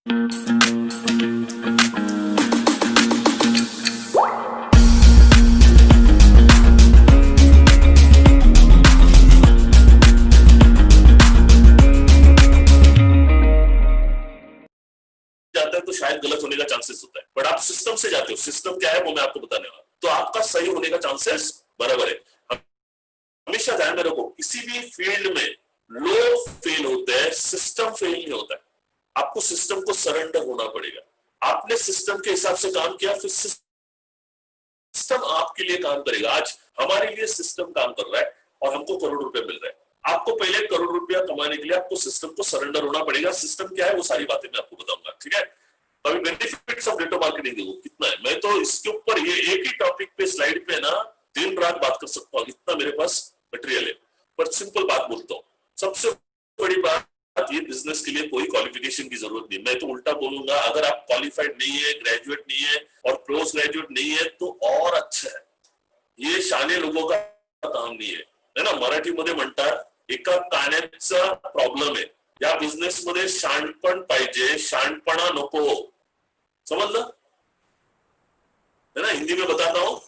जाता है तो शायद गलत होने का चांसेस होता है, बट आप सिस्टम से जाते हो, सिस्टम क्या है वो मैं आपको बताने वाला, तो आपका सही होने का चांसेस बराबर है। हमेशा ध्यान में रखो, किसी भी फील्ड में लोग फेल होते हैं, सिस्टम फेल नहीं होता है। आपको सिस्टम को सरेंडर होना पड़ेगा। आपने सिस्टम के हिसाब से काम किया, फिर सिस्टम आपके लिए काम करेगा। आज हमारे लिए सिस्टम काम कर रहा है और हमको करोड़ रुपए मिल रहे हैं। आपको पहले करोड़ रुपया कमाने के लिए आपको सिस्टम को सरेंडर होना पड़ेगा। सिस्टम क्या है वो सारी बातें मैं आपको बताऊंगा, ठीक है। अभी बेनिफिट्स ऑफ नेटवर्क मार्केटिंग देखो कितना है। मैं तो इसके ऊपर ये एक ही टॉपिक पे स्लाइड पे ना दिन रात बात कर सकता हूँ, इतना मेरे पास मटेरियल है। पर सिंपल बात बोलता हूँ, सबसे बड़ी बात, ये बिजनेस के लिए कोई क्वालिफिकेशन की जरूरत नहीं। मैं तो उल्टा बोलूंगा, अगर आप क्वालिफाइड नहीं है, ग्रेजुएट नहीं है और पोस्ट ग्रेजुएट नहीं है तो और अच्छा है। ये शाणे लोगों का काम नहीं है ना। मराठीमध्ये म्हणतात एका काण्याचा प्रॉब्लेम आहे, या बिझनेस मध्ये शाणपण पाहिजे, शाणपणा नको, समझलं है ना। हिंदी में बताता हूँ,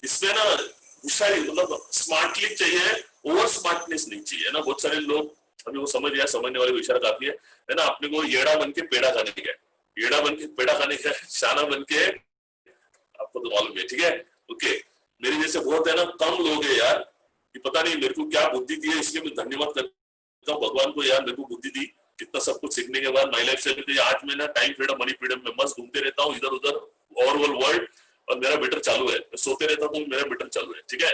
इसमें ना होशियारी मतलब स्मार्टली चाहिए, ओवर स्मार्टनेस नहीं चाहिए ना। बहुत सारे लोग अभी वो समझ गया, समझने वाले को इशारा काफी है ना। अपने को येड़ा बन के पेड़ा खाने का, येड़ा बन के पेड़ा खाने का, शाना बन के, आपको तो मालूम है, ठीक है। ओके, मेरे जैसे बहुत है ना कम लोग है यार, कि पता नहीं मेरे को क्या बुद्धि दी है, इसलिए मैं धन्यवाद करता हूँ भगवान को यार, मेरे को बुद्धि दी। कितना सब कुछ सीखने के बाद माई लाइफ से आज मैं ना टाइम फ्रीडम, मनी फ्रीडम में मस्त घूमते रहता हूँ इधर उधर ओवरऑल वर्ल्ड, और मेरा बेटर चालू है। मैं सोते रहता हूँ, मेरा बेटर चालू है, ठीक है।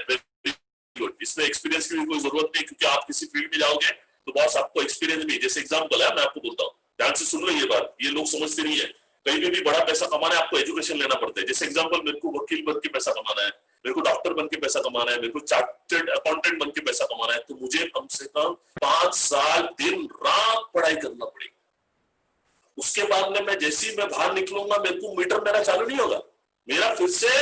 इसमें एक्सपीरियंस की भी कोई जरूरत नहीं, क्योंकि आप किसी फील्ड में जाओगे तो बॉस आपको एक्सपीरियंस भी, जैसे एग्जाम्पल है मैं आपको बोलता हूँ, ध्यान से सुन लो ये बात, ये लोग समझते नहीं है। कहीं भी बड़ा पैसा कमाना है आपको एजुकेशन लेना पड़ता है। जैसे एग्जाम्पल, मेरे को वकील बन के पैसा कमाना है, मेरे को डॉक्टर बन के पैसा कमाना है, मेरे को चार्टर्ड अकाउंटेंट बन के पैसा कमाना है, तो मुझे कम से कम 5 साल दिन रात पढ़ाई करना पड़ेगा। उसके बाद में मैं जैसे ही मैं बाहर निकलूंगा, मेरे को मीटर मेरा चालू नहीं होगा, मेरा फिर से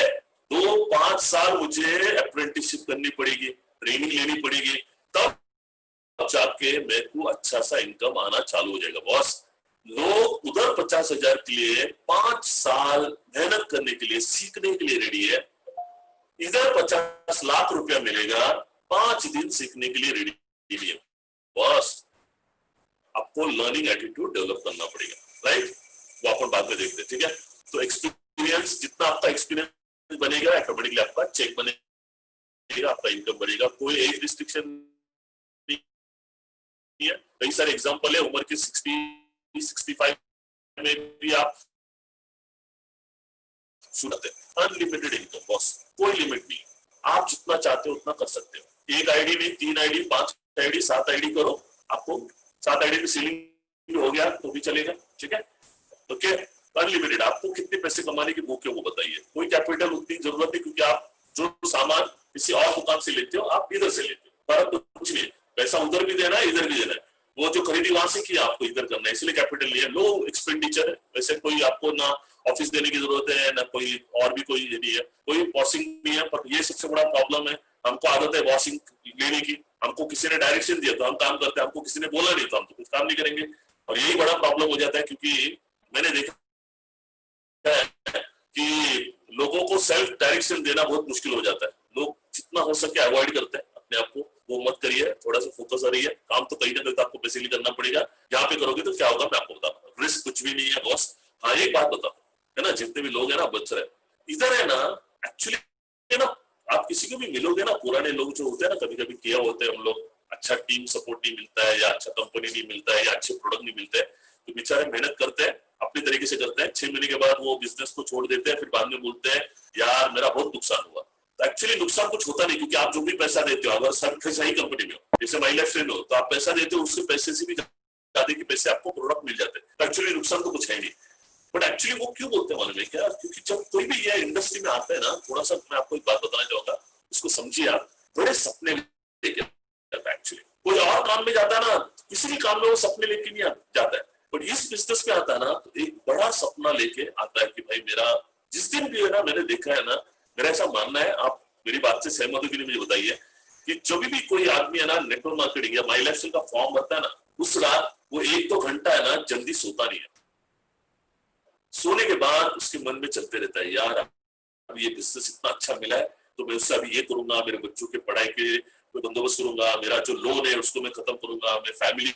2-5 साल मुझे अप्रेंटिसशिप करनी पड़ेगी, ट्रेनिंग लेनी पड़ेगी, तब जाके मेरे को अच्छा सा इनकम आना चालू हो जाएगा। बॉस, लोग उधर 50,000 के लिए 5 साल मेहनत करने के लिए, सीखने के लिए रेडी है, इधर 50 लाख रुपया मिलेगा, 5 दिन सीखने के लिए रेडी नहीं है। बॉस, आपको लर्निंग एटीट्यूड डेवलप करना पड़ेगा, राइट। वो अपन बाद में देखते हैं, ठीक है। तो एक्सपीरियंस, जितना आपका एक्सपीरियंस बनेगा ऑटोमेटिकली आपका चेक बनेगा, आपका इनकम बढ़ेगा। कोई एज रिस्ट्रिक्शन नहीं है। कई सारे एग्जांपल है, उम्र के 60-65 में भी आप शुरू, अनलिमिटेड इनकम बॉस, कोई लिमिट नहीं। आप जितना चाहते हो उतना कर सकते हो। 1 आईडी नहीं, 3 आईडी, 5 आईडी, 7 आईडी करो, आपको 7 आईडी की सीलिंग हो गया तो भी चलेगा, ठीक है। Okay, unlimited. आपको कितने पैसे कमाने की भूख है वो बताइए। कोई कैपिटल उतनी जरूरत नहीं, क्योंकि आप जो सामान किसी और दुकान से लेते हो आप इधर से लेते हो, फर्क कुछ नहीं। पैसा उधर भी देना है, इधर भी देना है। वो जो खरीदी वहां से किया आपको इधर करना है, इसलिए कैपिटल नहीं है, लो एक्सपेंडिचर है। वैसे कोई आपको ना ऑफिस देने की जरूरत है, ना कोई और भी कोई नहीं है, कोई वॉशिंग नहीं है। पर ये सबसे बड़ा प्रॉब्लम है, हमको आदत है वॉशिंग लेने की, हमको किसी ने डायरेक्शन दिया तो हम काम करते हैं, हमको किसी ने बोला नहीं तो हम तो कुछ काम नहीं करेंगे। और यही बड़ा प्रॉब्लम हो जाता है, क्योंकि मैंने देखा है कि लोगों को सेल्फ डायरेक्शन देना बहुत मुश्किल हो जाता है। लोग जितना हो सके अवॉइड करते हैं अपने आप को, वो मत करिए, थोड़ा सा फोकस रहिए। काम तो कहीं ना कहीं तो आपको बेसिकली करना पड़ेगा, यहाँ पे करोगे तो क्या होगा मैं आपको बताऊंगा। रिस्क कुछ भी नहीं है बॉस। हाँ, एक बात बताओ, है ना, जितने भी लोग है ना बच रहे इधर है ना, एक्चुअली है ना, आप किसी को भी मिलोगे ना, पुराने लोग जो होते हैं ना, कभी कभी किया होते हैं हम लोग, अच्छा टीम सपोर्ट नहीं मिलता है, या अच्छा कंपनी नहीं मिलता है, या अच्छे प्रोडक्ट नहीं मिलते हैं, तो बेचारे मेहनत करते हैं, अपनी तरीके से करते हैं, 6 महीने के बाद वो बिजनेस को छोड़ देते हैं, फिर बाद में बोलते हैं यार मेरा बहुत नुकसान हुआ। तो एक्चुअली नुकसान कुछ होता नहीं, क्योंकि आप जो भी पैसा देते हो, अगर सही कंपनी में हो, जैसे माई लाइफ में हो, तो आप पैसा देते हो, उससे पैसे से भी ज्यादा के पैसे आपको प्रोडक्ट मिल जाते हैं, तो एक्चुअली नुकसान तो कुछ है नहीं। बट एक्चुअली वो क्यों बोलते हैं मालूम है क्या? क्योंकि जब कोई भी ये इंडस्ट्री में आता है ना, थोड़ा सा मैं आपको एक बात बताना चाहूंगा, इसको समझिए आप, बड़े सपने लेके आता है। एक्चुअली कोई और काम में जाता है ना, किसी भी काम में वो सपने लेके नहीं जाता है, बट इस बिजनेस में आता है ना तो एक बड़ा सपना लेके आता है कि भाई मेरा जिस दिन भी है ना, मैंने देखा है ना, मेरा ऐसा मानना है, आप मेरी बात से सहमत हो कि नहीं मुझे बताइए, कि जब भी कोई आदमी है ना नेटवर्क मार्केटिंग या माई लाइफ का फॉर्म भरता है ना, उस रात वो 1-2 घंटा है ना जल्दी सोता नहीं है। सोने के बाद उसके मन में चलते रहता है, यार अब ये बिजनेस इतना अच्छा मिला है तो मैं उससे अभी ये करूंगा, मेरे बच्चों के पढ़ाई के बंदोबस्त करूंगा, मेरा जो लोन है उसको मैं खत्म करूंगा, मैं फैमिली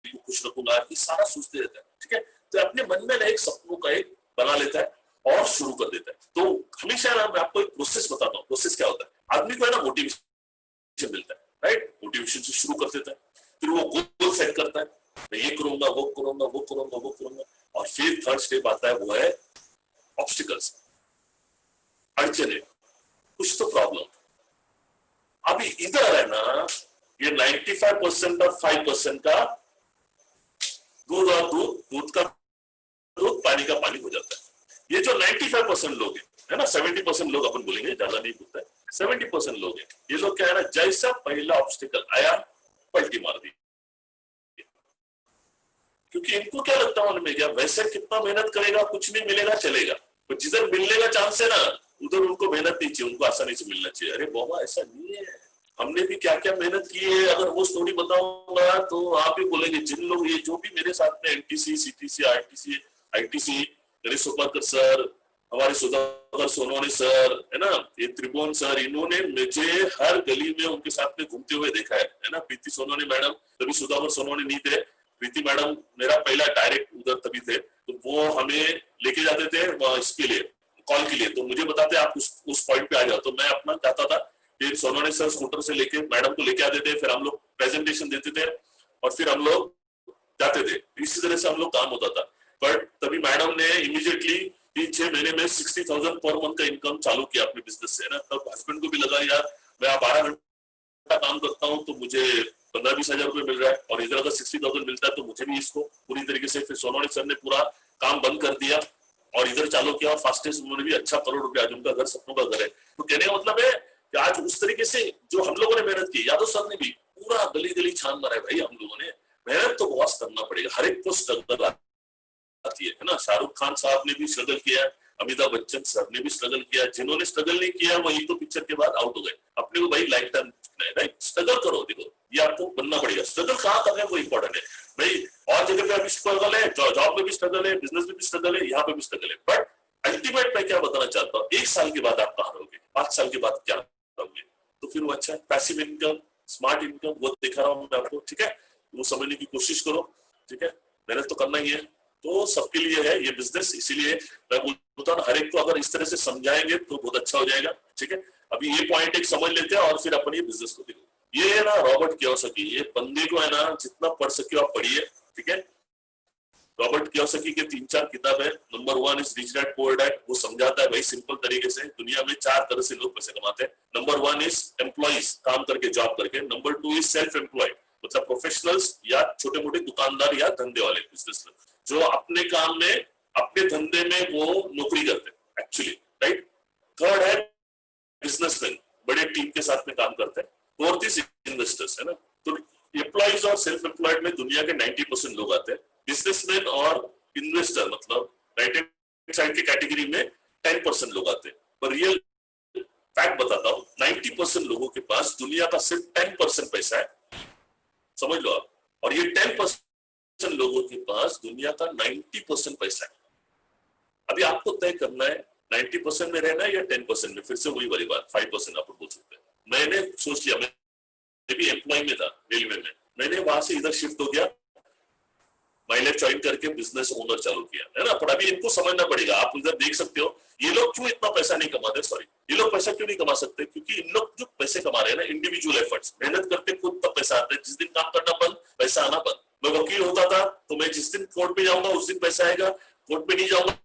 को खुश रखूंगा, ये सारा सोचते रहता है। ठीक है, तो अपने मन में ना एक सपनों का एक बना लेता है और शुरू कर देता है। तो हमेशा ना मैं आपको एक प्रोसेस बताता हूँ। प्रोसेस क्या होता है, आदमी को है ना मोटिवेशन मिलता है, राइट, मोटिवेशन से शुरू कर देता है, फिर वो गोल सेट करता है, मैं ये करूंगा, वो करूंगा, वो करूंगा, वो करूंगा, और फिर थर्ड स्टेप आता है, वो है ऑब्स्टिकल्स, अड़चने, कुछ तो प्रॉब्लम। अभी इधर है ना, ये 95% और 5% का दूध और दूध का दूध, पानी का पानी हो जाता है। ये जो 95% लोग है ना, 70% लोग अपन बोलेंगे, ज्यादा नहीं बोलता है, 70% लोग हैं, ये लोग क्या है ना, जैसा पहला ऑब्स्टिकल आया पलटी मार दी, क्योंकि इनको क्या लगता है उनमें, क्या वैसे कितना मेहनत करेगा कुछ नहीं मिलेगा चलेगा, तो जिधर मिलने का चांस है ना उधर उनको मेहनत नहीं चाहिए, उनको आसानी से मिलना चाहिए। अरे बाबा ऐसा नहीं है, हमने भी क्या क्या मेहनत की है, अगर वो स्टोरी बताऊंगा तो आप ही बोलेंगे। जिन लोग ये जो भी मेरे साथ में एनटीसी, सीटीसी, आरटीसी, आईटीसी, मेरे सुपाकर सर, हमारे सुधाकर सोनोने सर है ना, ये त्रिभुवन सर, इन्होंने मुझे हर गली में उनके साथ में घूमते हुए देखा है ना। प्रीति सोनोने मैडम, तभी सुधाकर सोनोने नहीं थे, प्रीति मैडम मेरा पहला डायरेक्ट उधर तभी थे, तो वो हमें लेके जाते थे इसके लिए, कॉल के लिए, तो मुझे बताते आप उस पॉइंट पे आ जाओ, तो मैं अपना चाहता था कि सोनोने सर स्कूटर से लेके मैडम को लेके आते थे, फिर हम लोग प्रेजेंटेशन देते थे और फिर हम लोग जाते थे, इसी तरह से हम लोग काम होता था। बट तभी मैडम ने इमीडिएटली 3-6 महीने में 60,000 पर मंथ का इनकम चालू किया अपने बिजनेस से ना। तब हस्बैंड को भी लगा यार मैं 12 घंटा काम करता हूँ तो मुझे 15-20 हजार रुपए मिल रहा है, और इधर अगर 60,000 मिलता है तो मुझे भी इसको पूरी तरीके से, फिर सोनोने सर ने पूरा काम बंद कर दिया और इधर चालू किया, और फास्टेस्ट उन्होंने भी अच्छा करोड़ रुपया, आज उनका घर सपनों का घर है। तो कहने का मतलब है कि आज उस तरीके से जो हम लोगों ने मेहनत की, यादव सर ने भी पूरा गली गली छान मारा है भाई, हम लोगों ने मेहनत तो बहुत करना पड़ेगा, हर एक को स्ट्रगल आती है ना। शाहरुख खान साहब ने भी स्ट्रगल किया, अमिताभ बच्चन सर ने भी स्ट्रगल किया, जिन्होंने स्ट्रगल नहीं किया वही तो पिक्चर के बाद आउट हो गए। अपने को भाई लाइफ टाइम राइट स्ट्रगल करो, देखो ये आपको बनना पड़ेगा, स्ट्रगल कहाँ कर रहे हैं वो इंपॉर्टेंट है भाई। और जगह पे अभी स्ट्रगल है, जॉब में भी स्ट्रगल है, बिजनेस में भी स्ट्रगल है, यहाँ पे भी स्ट्रगल है, बट अल्टीमेट मैं क्या बताना चाहता हूँ, 1 साल के बाद आप कहाँ रहोगे, 5 साल के बाद क्या रहोगे, तो फिर वो अच्छा पैसिव इनकम, स्मार्ट इनकम वो दिखा रहा हूँ मैं आपको, ठीक है, वो समझने की कोशिश करो, ठीक है, मेहनत तो करना ही है, तो सबके लिए है ये बिजनेस। इसीलिए मैं बोलता हूँ हर एक को अगर इस तरह से समझाएंगे तो बहुत अच्छा हो जाएगा, ठीक है। अभी ये पॉइंट एक समझ लेते हैं और फिर अपन ये बिजनेस को देखो। ये है ना रॉबर्ट कियोसाकी, ये बंदे को है ना जितना पढ़ सके आप पढ़िए, ठीक है। रॉबर्ट कियोसाकी के 3-4 किताब है। Number 1 is rich dad poor dad, वो समझाता है भाई सिंपल तरीके से दुनिया में 4 तरह से लोग पैसे कमाते हैं। नंबर 1 इज एम्प्लॉइज, काम करके जॉब करके। नंबर 2 इज सेल्फ एम्प्लॉयड, मतलब प्रोफेशनल्स या छोटे मोटे दुकानदार या धंधे वाले बिजनेसमैन, जो अपने काम में अपने धंधे में वो नौकरी करते हैं एक्चुअली, राइट। थर्ड है बिजनेसमैन, बड़े टीम के साथ में काम करते हैं। फोर्थ इज इन्वेस्टर्स, है ना। तो एम्प्लॉइज और सेल्फ एम्प्लॉयड में दुनिया के 90% लोग आते हैं। बिजनेसमैन और इन्वेस्टर मतलब राइट हैंड साइड की कैटेगरी में 10% लोग आते हैं। पर रियल फैक्ट बताता हूँ, 90% लोगों के पास दुनिया का सिर्फ 10% पैसा है, समझ लो आप। और ये 10% लोगों के पास दुनिया का 90% पैसा है। अभी आपको तय करना है 90% में रहना है या 10% में। फिर से वही वाली बात, 5% आप बोल सकते हैं। मैंने सोच लिया, मैं भी एम्प्लॉय में था रेलवे में, मैंने वहां से इधर शिफ्ट हो गया, माइलेज ज्वाइन करके बिजनेस ओनर चालू किया, है ना। पर अभी इनको समझना पड़ेगा, आप इधर देख सकते हो ये लोग क्यों इतना पैसा नहीं कमाते, सॉरी ये लोग पैसा क्यों नहीं कमा सकते, क्योंकि इन लोग जो पैसे कमा रहे हैं ना इंडिविजुअल एफर्ट्स, मेहनत करते खुद तब पैसा आता है। जिस दिन काम करना बंद पैसा आना बंद। मैं वकील होता था तो मैं जिस दिन कोर्ट पे जाऊंगा उस दिन पैसा आएगा, कोर्ट पे नहीं जाऊंगा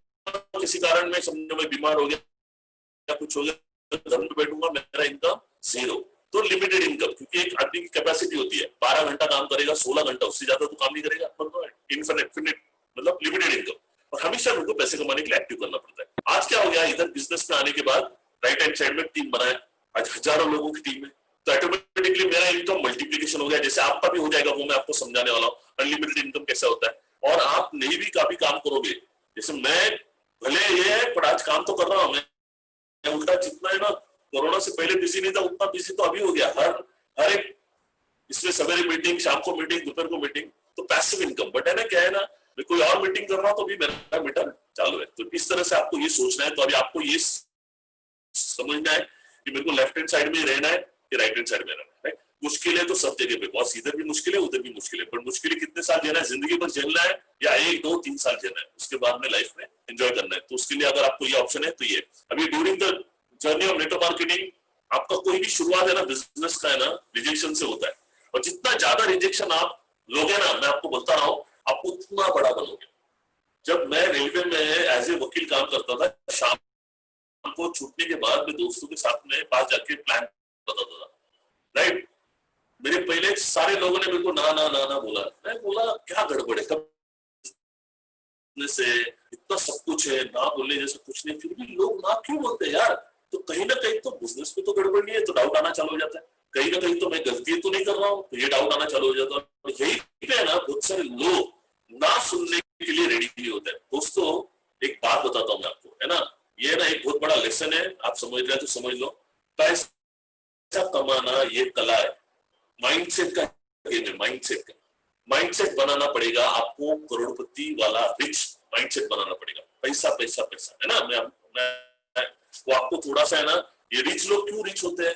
किसी कारण में, समझो मैं बीमार हो गया, कुछ हो गया, घर में बैठूंगा, मेरा इनकम जीरो। तो लिमिटेड इनकम, क्योंकि एक आदमी की कैपेसिटी होती है 12 घंटा काम करेगा, 16 घंटा, उससे ज्यादा तो काम नहीं करेगा, इनफिनिट मतलब लिमिटेड इनकम। और हमेशा उनको पैसे कमाने के लिए एक्टिव करना पड़ता है। आज क्या हो गया, इधर बिजनेस में आने के बाद राइट हैंड साइड में टीम बनाए, आज हजारों लोगों की टीम है, तो ऑटोमेटिकली मेरा इनकम मल्टीप्लिकेशन हो गया। जैसे आपका भी हो जाएगा, वो मैं आपको समझाने वाला हूँ अनलिमिटेड इनकम कैसा होता है। और आप नहीं भी काफी काम करोगे, जैसे मैं भले ये है पर आज काम तो कर रहा हूँ मैं उल्टा, जितना है ना कोरोना से पहले बिजी नहीं था उतना बिजी तो अभी हो गया। हर एक इसमें सवेरे मीटिंग, शाम को मीटिंग, दोपहर को मीटिंग, तो पैसिव इनकम। बट है ना क्या है ना, मैं कोई और मीटिंग कर रहा हूँ तो भी मेरा मीटर चालू है। तो इस तरह से आपको ये सोचना है। तो अभी आपको ये समझना है कि मेरे को लेफ्ट हैंड साइड में रहना है कि राइट हैंड साइड में रहना है। मुश्किल है तो सब जगह पे, बॉस इधर भी मुश्किल है उधर भी मुश्किल है, पर मुश्किल कितने साल झेलना है, जिंदगी भर झेलना है या 1 2 3 साल झेलना है, उसके बाद में लाइफ में एंजॉय करना है। तो उसके लिए अगर आपको ये ऑप्शन है तो ये अभी during the journey of network marketing आपका कोई भी शुरुआत है ना बिजनेस का है ना, रिजेक्शन से होता है। और जितना ज्यादा रिजेक्शन आप लोगे ना, मैं आपको बोलता रहा हूँ, आप उतना बड़ा बनोगे। जब मैं रेलवे में एज ए वकील काम करता था, शाम को छूटने के बाद मैं दोस्तों के साथ में पास जाके प्लान बताता था, राइट। मेरे पहले सारे लोगों ने मेरे को ना ना ना ना बोला। मैं बोला क्या गड़बड़ है, कब से इतना सब कुछ है, ना बोलने जैसा कुछ नहीं, फिर भी लोग ना क्यों बोलते हैं यार। तो कहीं ना कहीं तो बिजनेस में तो गड़बड़ नहीं है, तो डाउट आना चालू हो जाता है। कहीं ना कहीं तो मैं गलती तो नहीं कर रहा हूँ, तो ये डाउट आना चालू हो जाता है। यही पे ना बहुत सारे लोग ना सुनने के लिए रेडी नहीं होते हैं। दोस्तों एक बात बताता हूँ मैं आपको, है ना, ये ना एक बहुत बड़ा लेसन है, आप समझ रहे हैं तो समझ लो। पैसा कमाना ये कला है, माइंडसेट का गेम है। माइंडसेट बनाना पड़ेगा आपको, करोड़पति वाला रिच माइंडसेट बनाना पड़ेगा। पैसा पैसा पैसा, है ना। मैं वो आपको थोड़ा सा है ना, ये रिच लोग क्यों रिच होते हैं।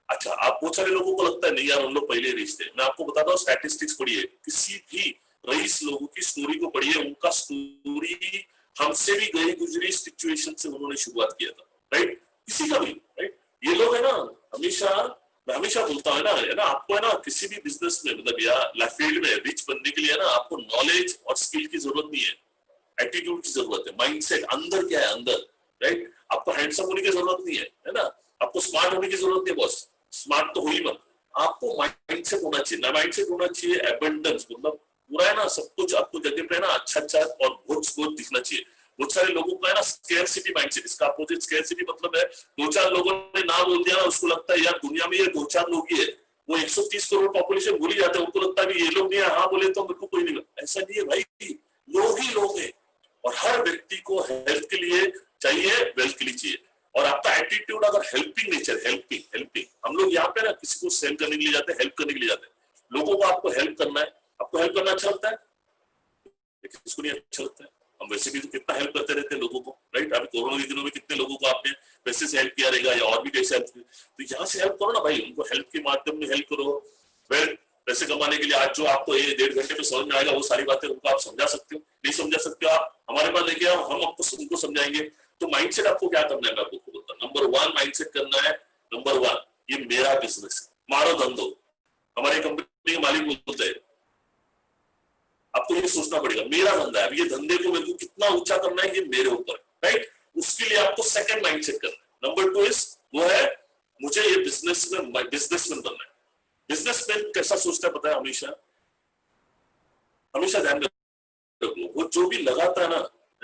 अच्छा, आप बहुत सारे लोगों को लगता है नहीं यार उन लोग पहले रिच थे। मैं आपको बताता हूँ, स्टैटिस्टिक्स पढ़िए, किसी भी रईस लोगों की स्टोरी को पढ़िए, उनका स्टोरी हमसे भी गई गुजरी सिचुएशन से उन्होंने शुरुआत किया था, राइट। किसी का भी, राइट। ये लोग है ना, हमेशा मैं हमेशा बोलता हूँ ना, है ना, आपको है ना किसी भी बिजनेस में मतलब या फील्ड में रिच बनने के लिए ना आपको नॉलेज और स्किल की जरूरत नहीं है, एटीट्यूड की जरूरत है, माइंडसेट अंदर क्या है अंदर, राइट। आपको हैंडसम होने की जरूरत नहीं है ना, आपको स्मार्ट होने की जरूरत नहीं है बॉस, स्मार्ट तो हो ही मत, आपको माइंडसेट होना चाहिए ना। माइंडसेट होना चाहिए एबंडेंस, मतलब पूरा है ना सब कुछ आपको जगह पे है ना अच्छा अच्छा और बहुत दिखना चाहिए। बहुत सारे लोगों का है ना स्केर्सिटी माइंडसेट, इसका अपोजिट स्केर्सिटी मतलब है 2 4 लोगों ने ना बोल दिया, उसको लगता है यार दुनिया में ये 2 4 लोग ही है, वो 130 करोड़ पॉपुलेशन भूल ही जाते हैं, उनको लगता है ये लोग नहीं है, हाँ बोले तो मेरे को कोई नहीं। ऐसा नहीं है भाई, लोग ही लोग है। और हर व्यक्ति को हेल्थ के लिए चाहिए, वेल्थ के लिए चाहिए। और आपका एटीट्यूड अगर हेल्पिंग नेचर, हेल्पिंग हम लोग यहाँ पे ना किसी को सेल करने के लिए जाते हैं, हेल्प करने के लिए जाते हैं। लोगों को आपको हेल्प करना है, आपको हेल्प करना अच्छा लगता है, लेकिन किसको नहीं अच्छा लगता है। हम वैसे भी तो कितना हेल्प करते रहते हैं लोगों को, राइट। अभी कोरोना के दिनों में कितने लोगों को आपने पैसे से हेल्प किया रहेगा या और भी कैसे हेल्प, तो यहाँ से हेल्प करो ना भाई, उनको हेल्प के माध्यम में हेल्प करो। वेल पैसे कमाने के लिए आज जो आपको 1 1.5 घंटे में समझ में आएगा, वो सारी बातें उनको आप समझा सकते हो, नहीं समझा सकते हो आप हमारे पास लेके आओ, हम आपको उनको समझाएंगे। तो माइंडसेट आपको क्या करना है, मैं आपको बोलता हूँ। नंबर 1 माइंडसेट करना है, नंबर 1 ये मेरा बिजनेस है, मारो धंधो। हमारे कंपनी के मालिक बोलते हैं आपको ये सोचना पड़ेगा मेरा धंधा है, ये धंधे को मेरे को कितना ऊंचा करना है, ये मेरे ऊपर, राइट। उसके लिए आपको सेकंड माइंडसेट करना है। नंबर 2 इज वो है मुझे ये बिजनेसमैन बनना है। बिजनेसमैन कैसा सोचता है पता है, हमेशा ध्यान में रखो, वो जो भी लगाता है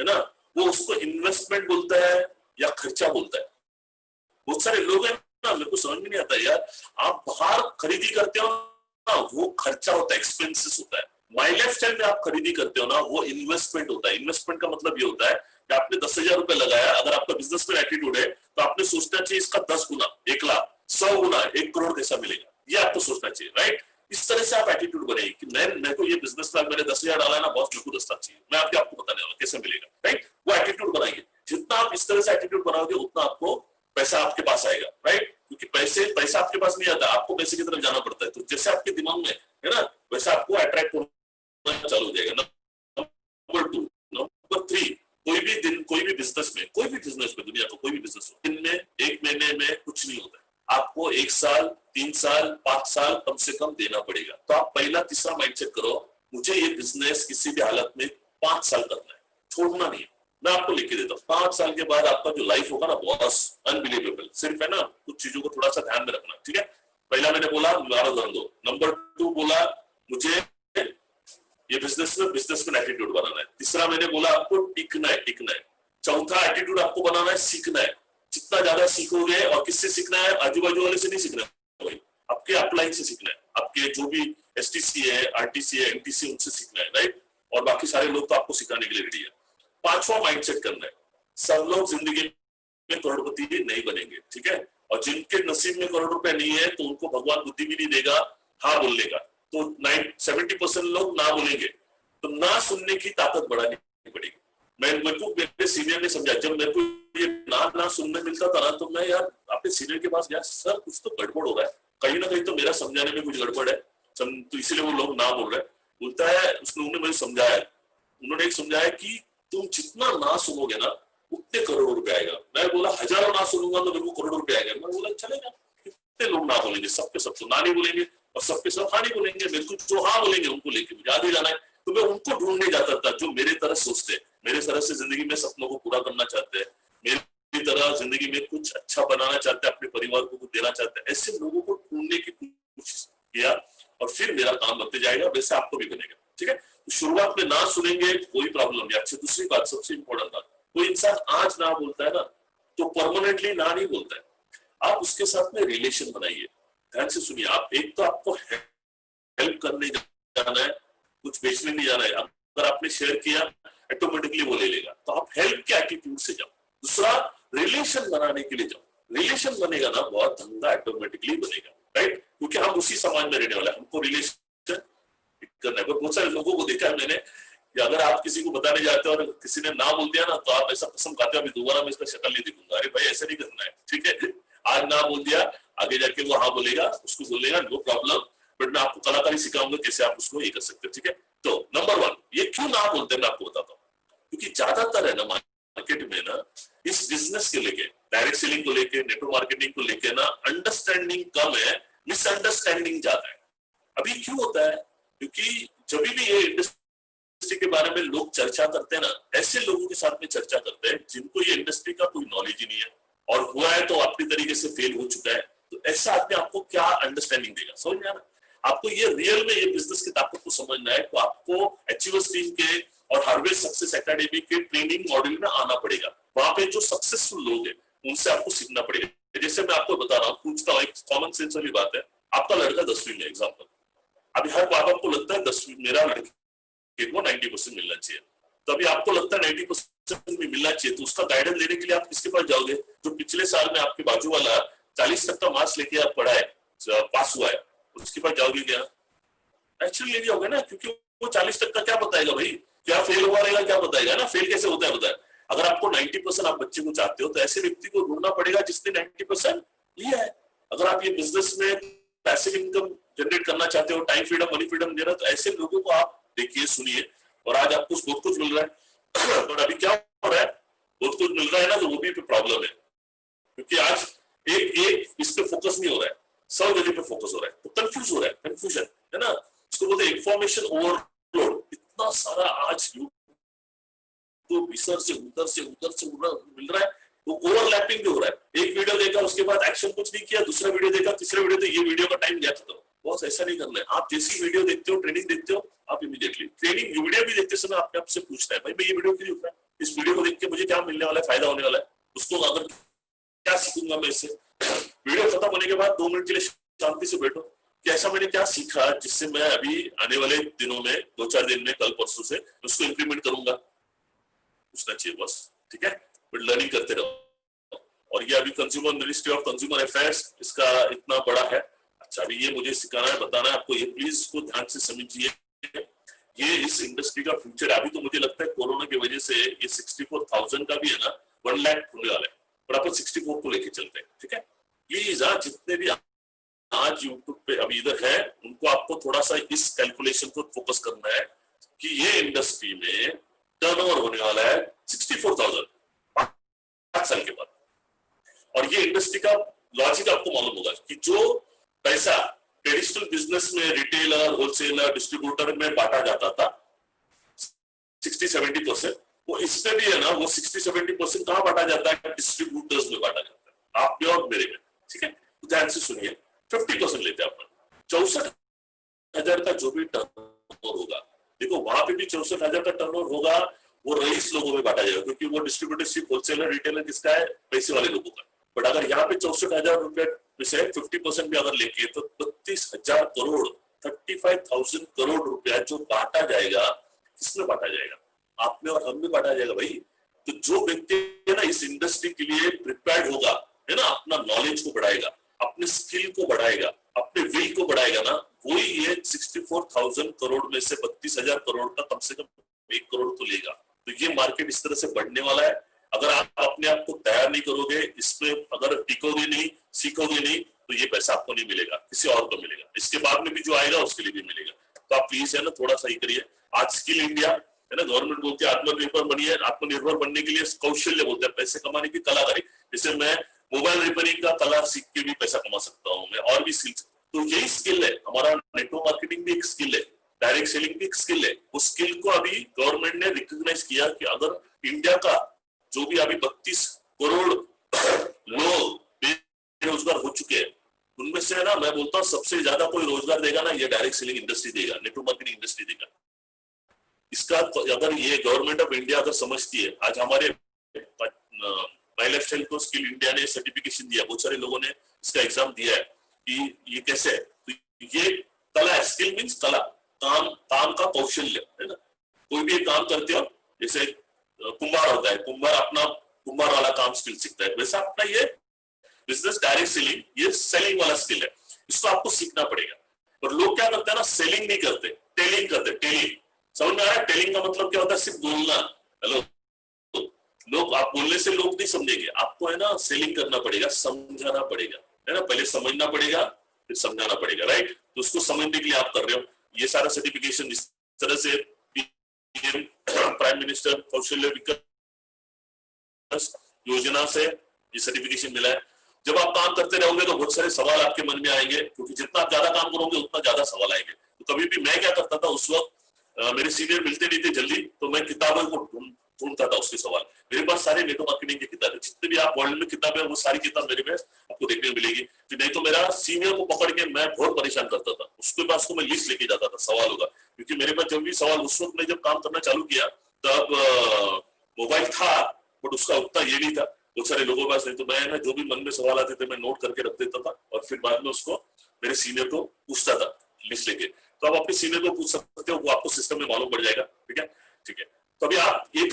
ना, वो उसको इन्वेस्टमेंट बोलता है या खर्चा बोलता है। बहुत सारे लोग हैं ना, मेरे को समझ में नहीं आता यार, आप बाहर खरीदी करते हो ना, वो खर्चा होता है, एक्सपेंसेस होता है। माई लाइफ स्टाइल में आप खरीदी करते हो ना, वो इन्वेस्टमेंट होता है। इन्वेस्टमेंट का मतलब ये होता है कि आपने 10,000 रुपए लगाया, अगर आपका बिजनेस में एटीट्यूड है तो आपने सोचना चाहिए इसका 10 गुना, 1 लाख, 100 गुना, 1 करोड़ कैसा मिलेगा, ये आपको सोचना चाहिए, राइट। इस तरह से आप एटीट्यूड बनाइए कि मैं को ये बिजनेस में मैंने 10,000 डाला है ना बॉस, मेरे को 10 लाख चाहिए, मैं आपको बताने वाला कैसे मिलेगा, राइट। वो एटीट्यूड बनाइए। जितना आप इस तरह से एटीट्यूड बनाओगे उतना आपको पैसा आपके पास आएगा, राइट। क्योंकि पैसा आपके पास नहीं आता, आपको पैसे की तरफ जाना पड़ता है। तो जैसे आपके दिमाग में है ना, वैसे आपको अट्रैक्ट होना चालू हो जाएगा। नंबर 2, नंबर 3, कोई भी बिजनेस में दुनिया का कोई भी बिजनेस हो, दिन में 1 महीने में कुछ नहीं होता है। आपको 1 साल 3 साल 5 साल कम से कम देना पड़ेगा। तो आप पहला तीसरा माइंडसेट करो, मुझे ये बिजनेस किसी भी हालत में 5 साल करना है, छोड़ना नहीं है। मैं आपको लिख के देता हूँ, 5 साल के बाद आपका जो लाइफ होगा ना बॉस, अनबिलीवेबल। सिर्फ है ना कुछ चीजों को थोड़ा सा ध्यान में रखना, ठीक है। पहला मैंने बोला मारो धंधो, नंबर 2 बोला मुझे ये बिजनेस में एटीट्यूड बनाना है। तीसरा मैंने बोला आपको टिकना है। चौथा एटीट्यूड आपको बनाना है, सीखना है। जितना ज्यादा सीखोगे, और किससे सीखना है, आजू बाजू वाले से नहीं सीखना है, आपके अपलाइन से सीखना है, आपके जो भी एसटीसी है, आरटीसी है, एमटीसी, उनसे सीखना है, राइट। और बाकी सारे लोग तो आपको सिखाने के लिए रेडी है। 5वां माइंडसेट करना है, सब लोग जिंदगी में करोड़पति नहीं बनेंगे, ठीक है। और जिनके नसीब में करोड़ रुपए नहीं है तो उनको भगवान बुद्धि भी नहीं देगा हाँ बोलने का। तो 70% लोग ना बोलेंगे, तो ना सुनने की ताकत बढ़ानी पड़ेगी। मेरे को मेरे सीनियर ने समझा, जब मेरे को ये ना सुनने मिलता था ना, तो मैं यार अपने सीनियर के पास गया, सर कुछ तो गड़बड़ हो रहा है, कहीं ना कहीं तो मेरा समझाने में कुछ गड़बड़ है, तो इसीलिए वो लोग ना बोल रहे हैं। बोलता है उसने मुझे समझाया, उन्होंने एक समझाया कि तुम जितना ना सुनोगे ना उतने करोड़ रुपए आएगा। मैं बोला हजारों ना सुनूंगा तो मेरे को करोड़ रुपए आएगा। मैं बोला चलेगा, कितने लोग ना बोलेंगे, सबके सब तो ना नहीं बोलेंगे और सबके सब हाँ नहीं बोलेंगे, मेरे को जो हाँ बोलेंगे उनको लेके मुझे आगे जाना है। तो मैं उनको ढूंढने जाता था जो मेरे तरह सोचते हैं, मेरे तरह से जिंदगी में सपनों को पूरा करना चाहते हैं, मेरी तरह जिंदगी में कुछ अच्छा बनाना चाहते हैं, अपने परिवार को कुछ देना चाहते हैं। ऐसे लोगों को ढूंढने की कोशिश किया और फिर मेरा काम बनते जाएगा, वैसे आपको भी बनेगा। ठीक है, तो शुरुआत में ना सुनेंगे कोई प्रॉब्लम नहीं। अच्छा, दूसरी बात, सबसे इंपॉर्टेंट बात, कोई इंसान आज ना बोलता है ना तो परमानेंटली ना नहीं बोलता है। आप उसके साथ में रिलेशन बनाइए। ध्यान से सुनिए, आप एक तो आपको हेल्प करने जाना है, कुछ बेचने नहीं जाना है। अगर आपने शेयर किया ऑटोमेटिकली वो ले लेगा, तो आप हेल्प के एटीट्यूड से जाओ। दूसरा, रिलेशन बनाने के लिए जाओ। रिलेशन बनेगा ना, बहुत धंधा ऑटोमेटिकली बनेगा, राइट? क्योंकि हम उसी समाज में रहने वाले, हमको रिलेशन करना है। पर बहुत सारे लोगों को देखा है मैंने कि अगर आप किसी को बताने जाते हो और किसी ने ना बोल दिया ना, तो आप ऐसा कसम खाते हो अभी दोबारा मैं इसका शक्ल नहीं दिखूंगा। अरे भाई ऐसा नहीं करना है, ठीक है? आज ना बोल दिया, आगे जाके वो हाँ बोलेगा, उसको बोलेगा नो प्रॉब्लम, बट मैं आपको कलाकारी सिखाऊंगा कैसे आप उसको ये कर सकते हो। ठीक है, तो नंबर 1, ये क्यों ना बोलते हैं मैं आपको बताता हूँ। क्योंकि ज्यादातर है ना मार्केट में ना, इस बिजनेस के लेके, डायरेक्ट सेलिंग को लेके, नेटवर्क मार्केटिंग को लेके ना, अंडरस्टैंडिंग कम है, मिसअंडरस्टैंडिंग ज्यादा है। अभी क्यों होता है? क्योंकि जब भी ये इंडस्ट्री के बारे में लोग चर्चा करते हैं ना, ऐसे लोगों के साथ में चर्चा करते हैं जिनको ये इंडस्ट्री का कोई नॉलेज ही नहीं है, और हुआ है तो अपनी तरीके से फेल हो चुका है। तो ऐसा आदमी आपको क्या अंडरस्टैंडिंग देगा? समझ में आना? आपको ये रियल में ये बिजनेस की ताकत को समझना है, तो आपको अचीवर्स टीम के और हार्वेस्ट सक्सेस एकेडमी के ट्रेनिंग मॉड्यूल में आना पड़ेगा। वहां पे जो सक्सेसफुल लोग हैं उनसे आपको सीखना पड़ेगा। जैसे मैं आपको बता रहा हूँ, पूछता हूँ, एक कॉमन सेंस वाली बात है, आपका लड़का 10वीं में एग्जाम्पल, अभी हर बाप को लगता है 10वीं मेरा लड़के को 90% मिलना चाहिए, तो अभी आपको लगता है 90% में मिलना चाहिए, तो उसका गाइडेंस लेने के लिए आप किसके पास जाओगे? जो पिछले साल में आपके बाजू वाला 40% मार्क्स लेके आप पढ़ा है, पास हुआ है, उसके पास जाओगे क्या? एक्चुअली ले जाओगे ना, क्योंकि वो 40% क्या बताएगा भाई, क्या फेल हुआ रहेगा, क्या बताएगा ना, फेल कैसे होता है बताए। अगर आपको 90% आप बच्चे को चाहते हो तो ऐसे व्यक्ति को ढूंढना पड़ेगा जिसने 90% लिया है। अगर आप ये बिजनेस में पैसिव इनकम जनरेट करना चाहते हो, टाइम फ्रीडम, मनी फ्रीडम देना, तो ऐसे लोगों को आप देखिए, सुनिए, और आज आपको बहुत कुछ मिल रहा है पर अभी क्या हो रहा है, बहुत कुछ मिल रहा है ना, तो वो भी प्रॉब्लम है, क्योंकि आज एक इस पे फोकस नहीं हो रहा है, सब जगह पे फोकस हो रहा है, तो कंफ्यूज हो रहा है, कंफ्यूजन है ना, इसको बोलते हैं इंफॉर्मेशन ओवरलोड। इतना सारा आज तो इधर से उधर मिल रहा है, तो ओवरलैपिंग भी हो रहा है। एक वीडियो देखा, उसके बाद एक्शन कुछ नहीं किया, दूसरा वीडियो देखा, तीसरा वीडियो, तो ये वीडियो का टाइम गया खत्म। बॉस ऐसा नहीं करना है। आप जैसी वीडियो देखते हो, ट्रेनिंग देखते हो, आप इमीडिएटली ट्रेनिंग वीडियो भी देखते समय आपने आपसे पूछना है, भाई मैं ये वीडियो क्यों देख रहा हूं, इस वीडियो को देख के मुझे क्या मिलने वाला है, फायदा होने वाला है, उसको अगर क्या सीखूंगा मैं इससे। वीडियो खत्म होने के बाद 2 मिनट के लिए शांति से बैठो कि ऐसा मैंने क्या सीखा जिससे मैं अभी आने वाले दिनों में, 2-4 दिन में, कल परसों से उसको इंप्लीमेंट करूंगा, पूछना चाहिए बस। ठीक है, बट लर्निंग करते रहो। और ये अभी consumer ministry of consumer affairs इसका इतना बड़ा है। अच्छा, अभी ये मुझे सिखाना है, बताना है आपको, ये प्लीज इसको ध्यान से समझिए, ये इस इंडस्ट्री का फ्यूचर है। अभी तो मुझे लगता है कोरोना की वजह से ये 64,000 का भी है ना, 1 लाख होने वाला है, पर अपन 64 को लेके चलते हैं। ठीक है, प्लीज जितने भी आज यूट्यूब पे अभी इधर है, उनको आपको थोड़ा सा इस कैलकुलेशन को फोकस करना है कि ये इंडस्ट्री में टर्नओवर होने वाला है 64,000 5 साल के बाद। और ये इंडस्ट्री का लॉजिक आपको मालूम होगा कि जो पैसा ट्रेडिशनल बिजनेस में रिटेलर, होलसेलर, डिस्ट्रीब्यूटर में बांटा जाता था 60-70%, वो इसमें भी है ना, वो 60-70% कहां बांटा जाता है? डिस्ट्रीब्यूटर्स में बांटा जाता है, आप में और मेरे में। ठीक है, तो ध्यान से सुनिए, 50% लेते हैं अपन। 64,000 का जो भी टर्नओवर होगा, देखो वहां पे भी 64,000 का टर्नओवर होगा, वो रईस लोगों में बांटा जाएगा, क्योंकि वो डिस्ट्रीब्यूटरशिप, होलसेलर, रिटेलर किसका है? पैसे वाले लोगों का। बट अगर यहाँ पे 64,000 रुपए में से 50% भी अगर लेके, तो 32,000 करोड़, 35,000 करोड़ रुपया जो बांटा जाएगा, किसमें बांटा जाएगा? आप में और हम में बांटा जाएगा भाई। तो जो व्यक्ति है ना इस इंडस्ट्री के लिए प्रिपेयर्ड होगा, है ना, अपना नॉलेज को बढ़ाएगा, अपने स्किल को बढ़ाएगा, अपने विल को बढ़ाएगा ना, वही ये 64,000 करोड़ में से 32,000 करोड़ का कम से कम 1 करोड़ तो लेगा। तो ये मार्केट इस तरह से बढ़ने वाला है। अगर आप अपने आप को तैयार नहीं करोगे, इसमें अगर टिकोगे नहीं, सीखोगे नहीं, तो ये पैसा आपको नहीं मिलेगा, किसी और को मिलेगा। इसके बाद में भी जो आएगा उसके लिए भी मिलेगा। तो आप प्लीज है ना थोड़ा सा ही करिए। आज स्किल इंडिया है ना, गवर्नमेंट बोलती है आत्मनिर्भर बनिए। आत्मनिर्भर बनने के लिए कौशल्य बोलते हैं, पैसे कमाने की कला करें। जैसे मैं मोबाइल रिपेयरिंग का कला सीख के भी पैसा कमा सकता हूँ, मैं और भी स्किल। तो यही स्किल है हमारा। नेटवर्क मार्केटिंग भी एक स्किल है, डायरेक्ट सेलिंग भी एक स्किल है। उस स्किल को अभी गवर्नमेंट ने रिकॉग्नाइज किया कि अगर इंडिया का जो भी अभी 32 करोड़ लोग बेरोजगार हो चुके हैं, उनमें से ना मैं बोलता हूँ सबसे ज्यादा कोई रोजगार देगा ना, ये डायरेक्ट सेलिंग इंडस्ट्री देगा, नेटवर्क मार्केटिंग इंडस्ट्री देगा। इसका तो अगर ये गवर्नमेंट ऑफ इंडिया अगर समझती है, आज हमारे माई लाइफस्टाइल को स्किल इंडिया ने सर्टिफिकेशन दिया, बहुत सारे लोगों ने इसका एग्जाम दिया है कि ये कैसे है। तो ये कला है, स्किल मीन्स कला, काम का कौशल्य है ना। कोई भी काम करते हो, जैसे कुम्हार होता है, कुम्हार अपना कुम्हार वाला काम स्किल सीखता है, वैसा अपना ये बिजनेस डायरेक्ट सेलिंग, ये सेलिंग वाला स्किल है। इसको आपको सीखना पड़ेगा। और लोग क्या करते हैं ना, सेलिंग नहीं करते, टेलिंग करते। टेलिंग समझ में आ रहा है? टेलिंग का मतलब क्या होता है? सिर्फ बोलना। हेलो, लोग आप बोलने से लोग नहीं समझेंगे, आपको है ना सेलिंग करना पड़ेगा, समझाना पड़ेगा, है ना। पहले समझना पड़ेगा, फिर समझाना पड़ेगा, राइट। तो उसको समझने के लिए आप कर रहे हो ये सारा सर्टिफिकेशन। इस तरह से प्राइम मिनिस्टर कौशल्य विकास योजना से ये सर्टिफिकेशन मिला है। जब आप काम करते रहोगे तो बहुत सारे सवाल आपके मन में आएंगे, क्योंकि जितना आप ज्यादा काम करोगे उतना ज्यादा सवाल आएंगे। तो कभी भी मैं क्या करता था उस वक्त, मेरे सीनियर मिलते नहीं थे जल्दी, तो मैं किताबों को ढूंढता था उसके सवाल। मेरे पास सारे नेटवर्क मार्केटिंग की किताबें, जितने भी आप वर्ल्ड में किताबें, वो सारी किताब मेरे पास आपको देखने को मिलेगी। कि नहीं तो मेरा सीनियर को पकड़ के मैं बहुत परेशान करता था, उसके पास तो मैं लिस्ट लेके जाता था सवाल होगा। क्योंकि मेरे पास जब भी सवाल, उस वक्त मैं जब काम करना चालू किया तब मोबाइल था, बट उसका उतना ये नहीं था बहुत सारे लोगों के पास। नहीं तो मैं ना जो भी मन में सवाल आते थे मैं नोट करके रख देता था, और फिर बाद में उसको मेरे सीनियर को पूछता था लिस्ट लेके। तो आप अपने सीनियर को पूछ सकते हो, वो आपको सिस्टम में मालूम पड़ जाएगा। ठीक है, ठीक है। तो अभी आप एक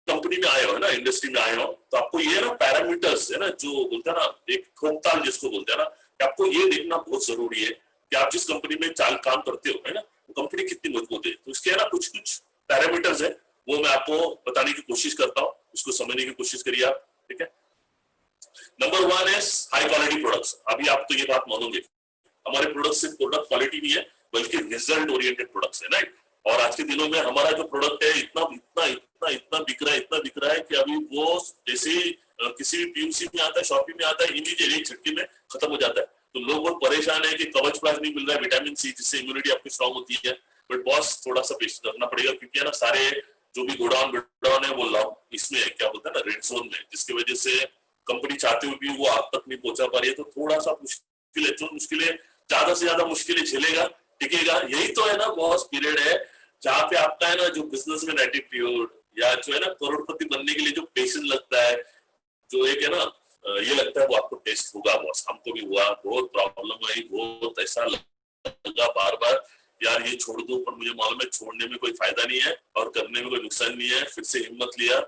कंपनी में आए हो, है ना, इंडस्ट्री में आए हो, तो आपको ये ना पैरामीटर्स है ना, जो बोलते हैं ना एक ठोकताल जिसको बोलते हैं ना, कि आपको ये देखना बहुत जरूरी है कि आप जिस कंपनी में काम करते हो, है ना, वो कंपनी कितनी मजबूत है। तो इसके है ना कुछ कुछ पैरामीटर्स है, वो मैं आपको बताने की कोशिश करता हूँ, उसको समझने की कोशिश करिए आप। ठीक है। नंबर 1 है हाई क्वालिटी प्रोडक्ट्स। अभी आप तो ये बात मानोगे, हमारे प्रोडक्ट सिर्फ प्रोडक्ट क्वालिटी नहीं है, बल्कि रिजल्ट ओरिएंटेड प्रोडक्ट्स है, राइट। और आज के दिनों में हमारा जो प्रोडक्ट है इतना इतना इतना इतना बिक रहा है, इतना बिक रहा है कि अभी वो जैसे किसी भी पीयूसी में आता है, शॉपी में आता है, इमीडिएटली झटके में खत्म हो जाता है। तो लोग बहुत परेशान है कि कवच प्राइस नहीं मिल रहा है, विटामिन सी जिससे इम्यूनिटी आपकी स्ट्रांग होती है। बट बॉस थोड़ा सा पेश करना पड़ेगा, क्योंकि है ना सारे जो भी गोडाउन है वो लॉक इसमें है, क्या बोलते हैं ना, रेड जोन में, जिसकी वजह से कंपनी चाहते हुए भी वो आप तक नहीं पहुंचा पा रही है। तो थोड़ा सा मुश्किल है, जो मुश्किलें ज्यादा से ज्यादा मुश्किलें झेलेगा, टिकेगा। यही तो है ना बॉस पीरियड है, जहाँ पे आपका है ना जो बिजनेसमैन एटीट्यूड, या जो है ना करोड़पति बनने के लिए जो पेशेंस लगता है, जो एक है ना ये लगता है, वो आपको टेस्ट होगा बॉस। हमको भी हुआ, बहुत प्रॉब्लम आई, बहुत ऐसा लगा बार बार यार ये छोड़ दो, पर मुझे मालूम है छोड़ने में कोई फायदा नहीं है और करने में कोई नुकसान नहीं है। फिर से हिम्मत लिया,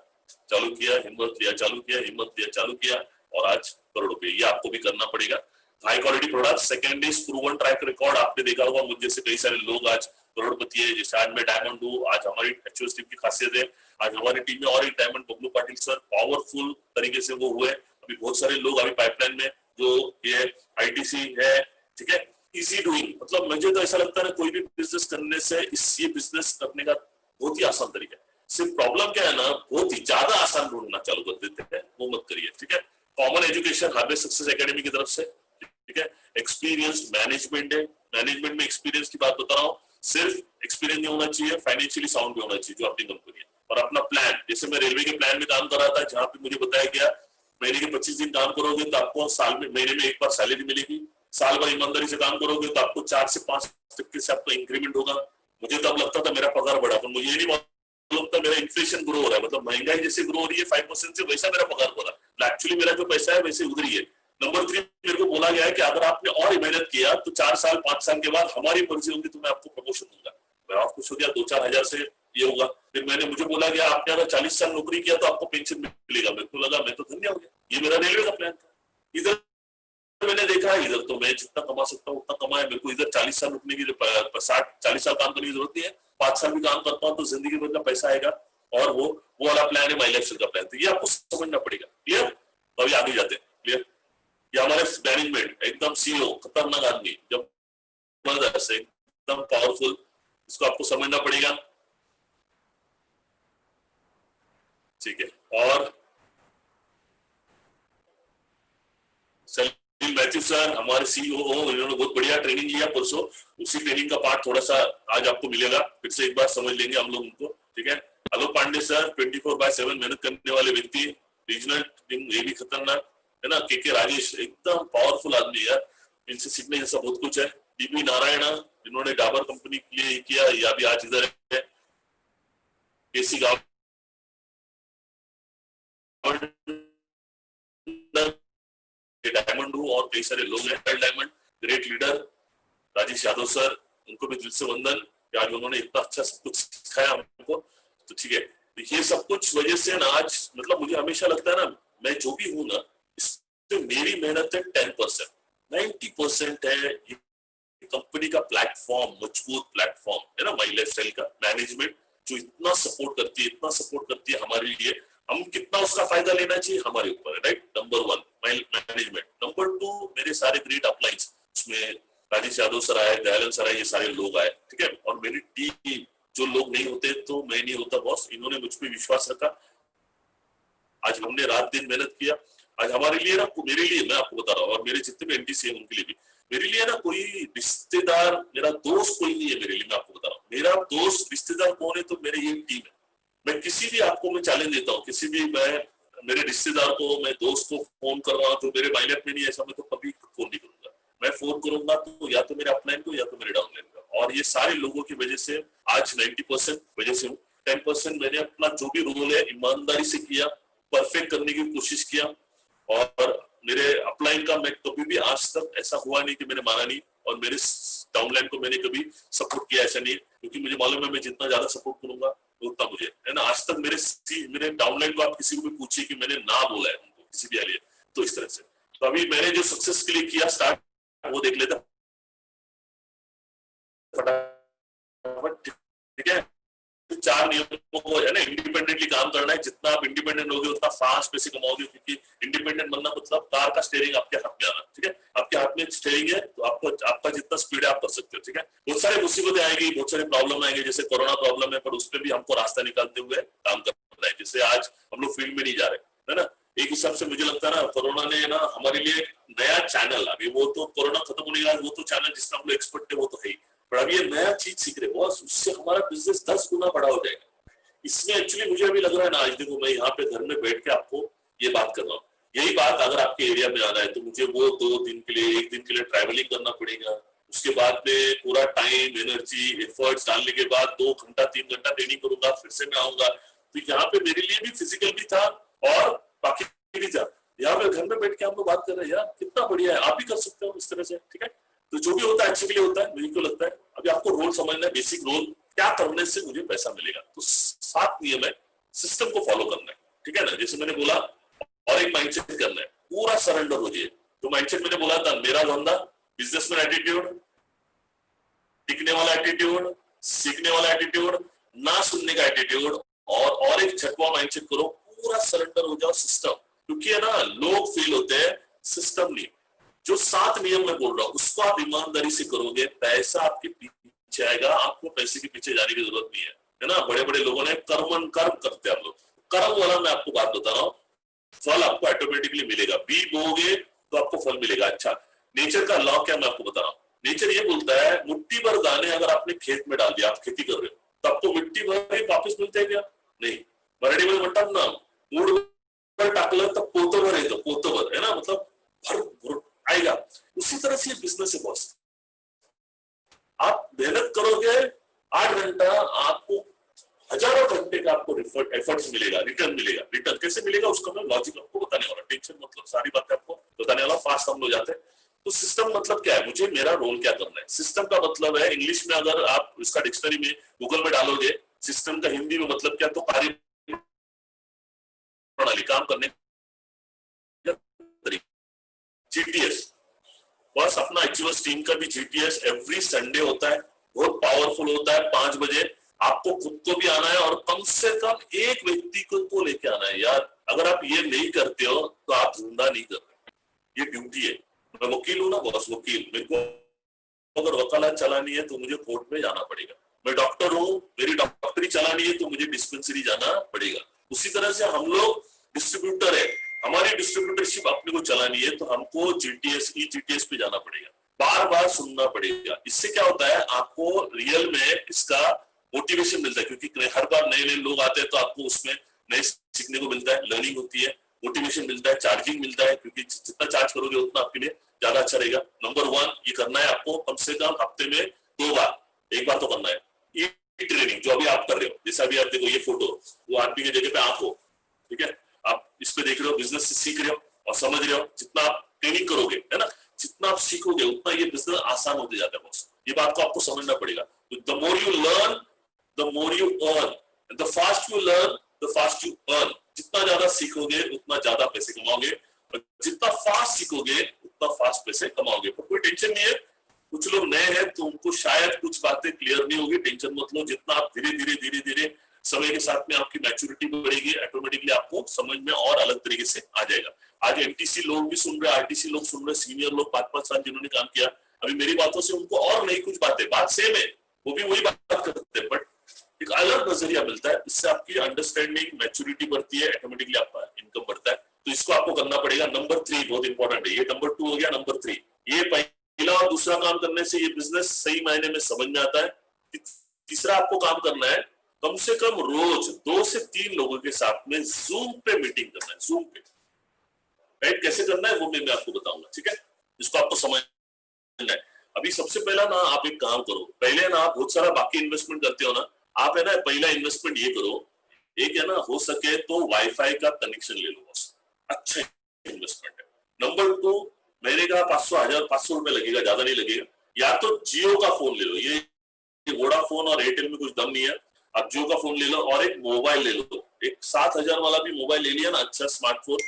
चालू किया, हिम्मत लिया, चालू किया, हिम्मत लिया, चालू किया, और आज करोड़ रुपए। ये आपको भी करना पड़ेगा। High quality product. Second is proven track record. आपने देखा होगा मुझे जैसे कई सारे लोग आज करोड़पति है, जैसे आज मैं डायमंड हूँ। आज हमारी एचओएस टीम की खासियत है, आज हमारी टीम में और एक diamond Bablu Patil sir powerful तरीके से वो हुए। अभी बहुत सारे लोग अभी पाइपलाइन में जो ये आईटीसी है, ठीक है, इजी डूइंग। मतलब मुझे तो ऐसा लगता है कोई भी बिजनेस करने से ये बिजनेस करने का बहुत ही आसान तरीका है। सिर्फ प्रॉब्लम क्या है ना, बहुत ही ज्यादा आसान ढूंढना चालू कर देते हैं, वो मत करिए। ठीक है। Common education harvest success academy की तरफ से, ठीक है। एक्सपीरियंस मैनेजमेंट है, मैनेजमेंट में एक्सपीरियंस की बात बता रहा हूँ। सिर्फ एक्सपीरियंस नहीं होना चाहिए, फाइनेंशियली साउंड भी होना चाहिए जो अपनी कंपनी है। और अपना प्लान, जैसे मैं रेलवे के प्लान में काम कर रहा था, जहाँ पे मुझे बताया गया महीने के 25 दिन काम करोगे तो आपको साल में महीने में एक बार सैलरी मिलेगी। साल भर ईमानदारी से काम करोगे तो आपको 4 से 5% से आपका इंक्रीमेंट होगा। मुझे तब लगता था मेरा पगार बढ़ा, पर मुझे ये नहीं मालूम था मेरा इन्फ्लेशन ग्रो हो रहा है, मतलब महंगाई जैसे ग्रो हो रही है 5% से, वैसा मेरा पगार हो रहा है। एक्चुअली मेरा जो पैसा है वैसे उधर ही है। नंबर 3 मेरे को बोला गया है कि अगर आपने और मेहनत किया तो 4 साल 5 साल के बाद हमारी मर्जी होगी तो मैं आपको प्रमोशन दूंगा। मैं और खुश हो गया, 2-4 हजार से ये होगा। फिर मुझे बोला गया आपने अगर 40 साल नौकरी किया तो आपको पेंशन मिलेगा। मेरे को लगा मैं तो धन्य हो गया, ये मेरा रेलवे का प्लान था। इधर मैंने देखा है इधर तो मैं जितना कमा सकता हूँ उतना कमाया, मेरे को इधर 40 साल रुकने की 60-40 साल काम करने की जरूरत नहीं है, 5 साल भी काम करता हूँ तो जिंदगी भर का पैसा आएगा। और वो वाला प्लान है माई लाइफ का प्लान, तो ये आपको समझना पड़ेगा। क्लियर? तो अभी आगे जाते हैं। क्लियर? ये हमारे मैनेजमेंट एकदम सीईओ खतरनाक आदमी, जबरदस्त एकदम पावरफुल, इसको आपको समझना पड़ेगा। ठीक है। और सलीम मैथ्यू सर हमारे सीईओ, इन्होंने बहुत बढ़िया ट्रेनिंग लिया परसों, उसी ट्रेनिंग का पार्ट थोड़ा सा आज आपको मिलेगा, फिर से एक बार समझ लेंगे हम लोग उनको। ठीक है। आलोक पांडे सर 24/7 मेहनत करने वाले व्यक्ति, रीजनल टीम ये भी खतरनाक है ना। के राजेश एकदम पावरफुल आदमी यार, इनसे सीखने जैसा बहुत कुछ है। डीबी नारायण जिन्होंने डाबर कंपनी के लिए किया, या भी आज इधर है। केसी गांव डायमंड हूँ और कई सारे लोग हैं। Diamond great leader Rajesh Yadav sir, उनको भी दिल से वंदन कि आज उन्होंने इतना अच्छा सब कुछ सिखाया हमको। तो ठीक है, तो ये सब कुछ वजह से ना आज मतलब मुझे हमेशा लगता है ना, मैं जो भी हूँ ना इसमें मेरी मेहनत है 10%, 90% है कंपनी का प्लेटफॉर्म, मजबूत प्लेटफॉर्म है ना, माई लाइफ स्टाइल का मैनेजमेंट जो इतना सपोर्ट करती है, इतना सपोर्ट करती है हमारे लिए। हम कितना उसका फायदा लेना चाहिए हमारे ऊपर है, राइट। Number 1 management. नंबर 2 मेरे सारे ग्रेट अपलाइंस, उसमें राजेश यादव सर आए, दयालन सर आए, ये सारे लोग आए। ठीक है। और मेरी टीम, जो लोग नहीं होते तो मैं नहीं होता बॉस, इन्होंने मुझ पर विश्वास रखा। आज हमने रात दिन मेहनत किया। आज हमारे लिए ना, मेरे लिए मैं आपको बता रहा हूँ, और मेरे जितने भी एनटीसी है उनके लिए भी, मेरे लिए ना कोई रिश्तेदार, मेरा दोस्त कोई नहीं है मेरे लिए। मैं आपको बता रहा हूँ, मेरा दोस्त रिश्तेदार कौन है, तो मेरे ये टीम है। मैं किसी भी आपको मैं चैलेंज देता हूँ, किसी भी मैं मेरे रिश्तेदार को, मैं दोस्त को फोन कर रहा हूँ तो मेरे माइंड में नहीं ऐसा, मैं तो कभी फोन नहीं करूंगा। मैं फोन करूंगा तो या तो मेरे अपलाइन को या तो मेरे डाउनलाइन को। और ये सारे लोगों की वजह से आज 90% वजह से हूँ। 10% मैंने अपना जो भी रोल है ईमानदारी से किया, परफेक्ट करने की कोशिश किया। और मेरे अपलाइन का मैं कभी भी आज तक ऐसा हुआ नहीं कि मैंने माना नहीं, और मेरे डाउनलाइन को मैंने कभी सपोर्ट किया ऐसा नहीं, क्योंकि मुझे मालूम है मैं जितना ज्यादा सपोर्ट करूंगा उतना मुझे है ना। आज तक मेरे डाउनलाइन को आप किसी को भी पूछिए कि मैंने ना बोला है उनको किसी भी लिए, तो इस तरह से। तो अभी मैंने जो सक्सेस के लिए किया स्टार्ट, वो देख लेता फटाफट। ठीक है। 4 नियमों को है ना, इंडिपेंडेंटली काम करना है। जितना आप इंडिपेंडेंट होगे उतना फास्ट पैसे कमाओगे, क्योंकि इंडिपेंडेंट बनना मतलब कार का स्टीयरिंग आपके हाथ में आना। ठीक है। आपके हाथ में स्टीयरिंग है तो आपको, आपका जितना स्पीड है आप कर सकते हो। ठीक है। बहुत सारी मुसीबतें आएगी, बहुत सारी प्रॉब्लम आएंगे, जैसे कोरोना प्रॉब्लम है, पर उस पर भी हमको रास्ता निकालते हुए काम करना है। जैसे आज हम लोग फील्ड में नहीं जा रहे है ना, एक हिसाब से मुझे लगता है ना, कोरोना ने ना हमारे लिए नया चैनल, अभी वो तो कोरोना खत्म होने के बाद वो तो चैनल जिसका हम लोग एक्सपर्ट थे वो तो है ही, पर अभी ये नया चीज सीख रहे बॉस, उससे हमारा बिजनेस 10 गुना बड़ा हो जाएगा। इसमें एक्चुअली मुझे अभी लग रहा है ना, आज देखो मैं यहाँ पे घर में बैठ के आपको ये बात कर रहा हूँ, यही बात अगर आपके एरिया में आना है तो मुझे वो 2 दिन के लिए, 1 दिन के लिए ट्रैवलिंग करना पड़ेगा। उसके बाद में पूरा टाइम, एनर्जी, एफर्ट्स डालने के बाद 2 घंटा 3 घंटा ट्रेनिंग करूंगा, फिर से मैं आऊंगा। तो यहाँ पे मेरे लिए भी फिजिकल भी था और बाकी भी था। यहाँ पे घर में बैठ के हम लोग बात कर रहे हैं यार, कितना बढ़िया है, आप भी कर सकते हो इस तरह से। ठीक है। तो जो भी होता है अच्छे के लिए होता है, मुझे क्यों लगता है। अभी आपको रोल समझना है, बेसिक रोल क्या करने से मुझे पैसा मिलेगा। तो 7 नियम है, सिस्टम को फॉलो करना है। ठीक है ना, जैसे मैंने बोला, और एक माइंडसेट करना है, पूरा सरेंडर हो जाए। तो माइंडसेट मैंने बोला था, मेरा धंधा, बिजनेसमैन एटीट्यूड, टिकने वाला एटीट्यूड, सीखने वाला एटीट्यूड, ना सुनने का एटीट्यूड, और एक छठवां माइंडसेट करो, पूरा सरेंडर हो जाओ सिस्टम। क्योंकि है ना, लोग फेल होते हैं, सिस्टम नहीं। जो 7 नियम मैं बोल रहा हूँ उसको आप ईमानदारी से करोगे, पैसा आपके पीछे आएगा, आपको पैसे के पीछे जाने की जरूरत नहीं है ना। बड़े बड़े लोगों ने कर्म करते हैं, हम लोग कर्म वाला। मैं आपको बात बता रहा हूँ, फल आपको ऑटोमेटिकली मिलेगा, बी बोगे तो आपको फल मिलेगा। अच्छा, नेचर का लॉ क्या, मैं आपको बता रहा हूँ। नेचर ये बोलता है, मुट्ठी भर दाने अगर आपने खेत में डाल दिया, आप खेती कर रहे हो, तो आपको मिट्टी भर ही वापस मिलते हैं क्या? नहीं। मराठीमध्ये म्हणतात ना, मूड भर टाकलं तर पोतभर येतं, पोतभर है ना, मतलब भर आएगा। उसी तरह से बिजनेस है बॉस। आप मेहनत करोगे 8 घंटा, आपको हजारों घंटे का आपको एफर्ट्स मिलेगा, रिटर्न मिलेगा। रिटर्न कैसे मिलेगा उसका मैं लॉजिक आपको बताने वाला, टेंशन मतलब सारी बातें आपको बताने वाला, फास्ट हम लोग जाते हैं। तो सिस्टम मतलब क्या है, मुझे मेरा रोल क्या करना है। सिस्टम का मतलब है, इंग्लिश में अगर आप इसका डिक्शनरी में गूगल में डालोगे सिस्टम का हिंदी में मतलब क्या, तो कार्य प्रणाली, काम करने का तरीका, जीटीएस। बस अपना एक्चुअस टीम का भी जीटीएस एवरी संडे होता है, बहुत पावरफुल होता है। 5 बजे आपको खुद को भी आना है और कम से कम एक व्यक्ति को तो लेके आना है यार। अगर आप ये नहीं करते हो तो आप जिंदा नहीं कर रहे, ये ड्यूटी है। मैं वकील हूं ना बॉस, वकील, मेरे को अगर वकालत चलानी है तो मुझे कोर्ट में जाना पड़ेगा। मैं डॉक्टर हूँ, मेरी डॉक्टरी चलानी है तो मुझे डिस्पेंसरी जाना पड़ेगा। उसी तरह से हम लोग डिस्ट्रीब्यूटर है, हमारी डिस्ट्रीब्यूटरशिप अपने को चलानी है तो हमको जीटीएस ई जीटीएस पे जाना पड़ेगा, बार बार सुनना पड़ेगा। इससे क्या होता है, आपको रियल में इसका मोटिवेशन मिलता है, क्योंकि हर बार नए नए लोग आते हैं तो आपको उसमें नए सीखने को मिलता है, लर्निंग होती है, मोटिवेशन मिलता है, चार्जिंग मिलता है, क्योंकि जितना चार्ज करोगे उतना आपके लिए ज्यादा अच्छा रहेगा। नंबर 1 ये करना है आपको कम से कम हफ्ते में 2 बार, एक बार तो करना है। ये ट्रेनिंग जो अभी आप कर रहे हो, जैसा अभी आप देखो ये फोटो, वो आदमी की जगह पे आप हो, ठीक है, आप इस पे देख रहे हो, बिजनेस से सीख रहे हो और समझ रहे हो। जितना आप ट्रेनिंग करोगे है ना, जितना आप सीखोगे उतना ये बिजनेस आसान होते जाता है बॉस। ये बात को आपको समझना पड़ेगा। The more you learn the more you earn, the fast you learn the fast you earn. जितना ज्यादा सीखोगे उतना ज्यादा पैसे कमाओगे, और जितना फास्ट सीखोगे उतना फास्ट पैसे कमाओगे। पर कोई टेंशन नहीं है, कुछ लोग नए हैं तो उनको शायद कुछ बातें क्लियर नहीं होगी, टेंशन मत लो। जितना आप धीरे धीरे समय के साथ में आपकी मैच्योरिटी बढ़ेगी, ऑटोमेटिकली आपको समझ में और अलग तरीके से आ जाएगा। आज एमटीसी लोग भी सुन रहे, आरटीसी लोग सुन रहे, सीनियर लोग 5-5 साल जिन्होंने काम किया, अभी मेरी बातों से उनको और नहीं कुछ बात सेम है, वो भी वही बात करते हैं, बट एक अलग नजरिया मिलता है। इससे आपकी अंडरस्टैंडिंग मैच्योरिटी बढ़ती है, ऑटोमेटिकली आपका इनकम बढ़ता है। तो इसको आपको करना पड़ेगा। नंबर 3 बहुत इंपॉर्टेंट है, ये नंबर 2 हो गया। नंबर 3, ये पहला और दूसरा काम करने से ये बिजनेस सही मायने में समझ में आता है। तीसरा आपको काम करना है, कम से कम रोज 2 से 3 लोगों के साथ में जूम पे मीटिंग करना है, जूम पे। राइट, कैसे करना है वो मैं आपको बताऊंगा, ठीक है। इसको आपको समझना है। अभी सबसे पहला ना आप एक काम करो, पहले ना आप बहुत सारा बाकी इन्वेस्टमेंट करते हो ना, आप है ना पहला इन्वेस्टमेंट ये करो, एक है ना हो सके तो वाईफाई का कनेक्शन ले लो बस, अच्छा इन्वेस्टमेंट है। नंबर 2, महीने का 500 रुपए लगेगा, ज्यादा नहीं लगेगा। या तो जियो का फोन ले लो, ये वोडाफोन और एयरटेल में कुछ दम नहीं है, आप जियो का फोन ले लो और एक मोबाइल ले लो। एक 7,000 वाला भी मोबाइल ले लिया ना, अच्छा स्मार्टफोन,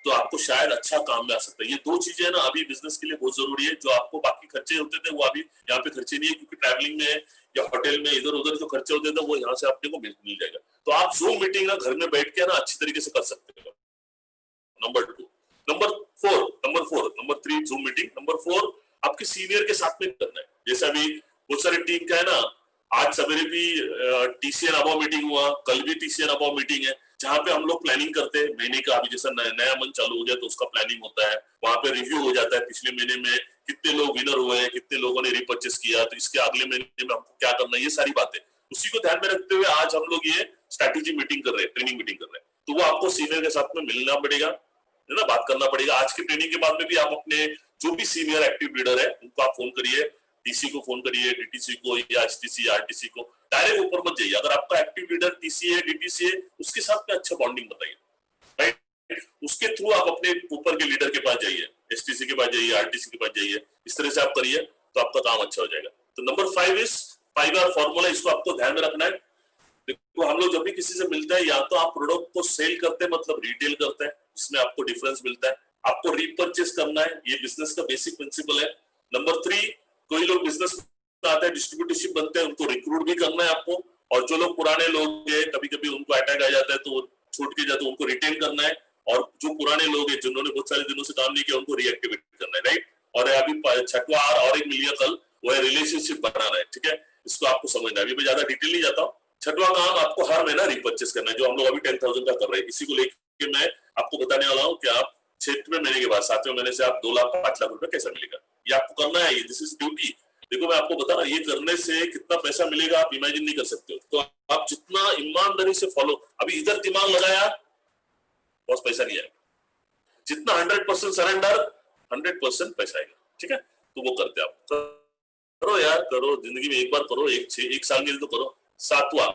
तो आपको शायद अच्छा काम में आ सकता है। ये 2 चीजें ना अभी बिजनेस के लिए बहुत जरूरी है। जो आपको बाकी खर्चे होते थे वो अभी यहाँ पे खर्चे नहीं है, क्योंकि ट्रैवलिंग में या होटल में इधर उधर जो खर्चे होते थे वो यहाँ से आपने को मिल जाएगा। तो आप जूम मीटिंग ना घर में बैठ के ना अच्छी तरीके से कर सकते हो। Number 2। Number 3 zoom meeting. Number 4 आपके सीनियर के साथ में करना है। जैसे अभी बहुत सारी टीम का है ना, आज सवेरे भी टीसीएन अबाव मीटिंग हुआ, कल भी टीसीएन अबाव मीटिंग है, जहाँ पे हम लोग प्लानिंग करते हैं महीने का। अभी जैसा नया मंथ चालू हो गया तो उसका प्लानिंग होता है, वहां पे रिव्यू हो जाता है पिछले महीने में कितने लोग विनर हुए हैं, कितने लोगों ने रिपर्चेस किया, तो इसके अगले महीने में हमको क्या करना है, ये सारी बातें। उसी को ध्यान में रखते हुए आज हम लोग ये स्ट्रैटेजी मीटिंग कर रहे हैं, ट्रेनिंग मीटिंग कर रहे हैं। तो वो आपको सीनियर के साथ में मिलना पड़ेगा, है ना, बात करना पड़ेगा। आज की ट्रेनिंग के बाद में भी आप अपने जो भी सीनियर एक्टिव लीडर है उनको आप फोन करिए, टीसी को फोन करिए, डीटीसी को या एसटीसी आरटीसी को, डायरेक्ट ऊपर मत जाइए। अगर आपका एक्टिव लीडर टीसी है डीटीसी है, उसके साथ में अच्छा बॉन्डिंग बताइए, राइट। उसके थ्रू आप अपने ऊपर के लीडर के पास जाइए, एसटीसी के पास जाइए, आरटीसी के पास जाइए, इस तरह से आप करिए तो आपका काम अच्छा हो जाएगा। तो नंबर 5R फॉर्मूला, इसको आपको ध्यान में रखना है। देखो हम लोग जब भी किसी से मिलते हैं, या तो आप प्रोडक्ट को सेल करते हैं, मतलब रिटेल करते हैं, जिसमें आपको डिफरेंस मिलता है, आपको रीपरचेस करना है, ये बिजनेस का बेसिक प्रिंसिपल है। नंबर 3, कोई लोग बिजनेस में आते हैं, डिस्ट्रीब्यूटरशिप बनते हैं, उनको रिक्रूट भी करना है आपको। और जो लोग पुराने लोग हैं, कभी कभी उनको अटैक आ जाता है तो छूट के जाते हैं, उनको रिटेन करना है। और जो पुराने लोग हैं जिन्होंने बहुत सारे दिनों से काम नहीं किया, उनको रीएक्टिवेट करना है, राइट। और अभी 6वां आर और एक मिलियन कल, वो है रिलेशनशिप बनाना है, ठीक है। इसको आपको समझना है। अभी मैं ज्यादा डिटेल नहीं जाता हूँ। 6वां काम आपको हर महीना रिपर्चेस करना है, जो हम लोग अभी 10,000 का कर रहे हैं। इसी को लेकर मैं आपको बताने वाला हूँ कि आप 6वें महीने के बाद 7वें महीने से आप 2 लाख 5 लाख रुपए कैसा मिलेगा, ये आपको करना है। This is duty. देखो मैं आपको बता रहा हूँ, ये करने से कितना पैसा मिलेगा आप इमेजिन नहीं कर सकते हो। तो आप जितना ईमानदारी से फॉलो, अभी इधर दिमाग लगाया बहुत पैसा नहीं आएगा, जितना 100% सरेंडर 100% पैसा आएगा, ठीक है। तो वो करते आप, करो यार, करो जिंदगी में एक बार करो, एक साल के लिए तो करो। 7वां,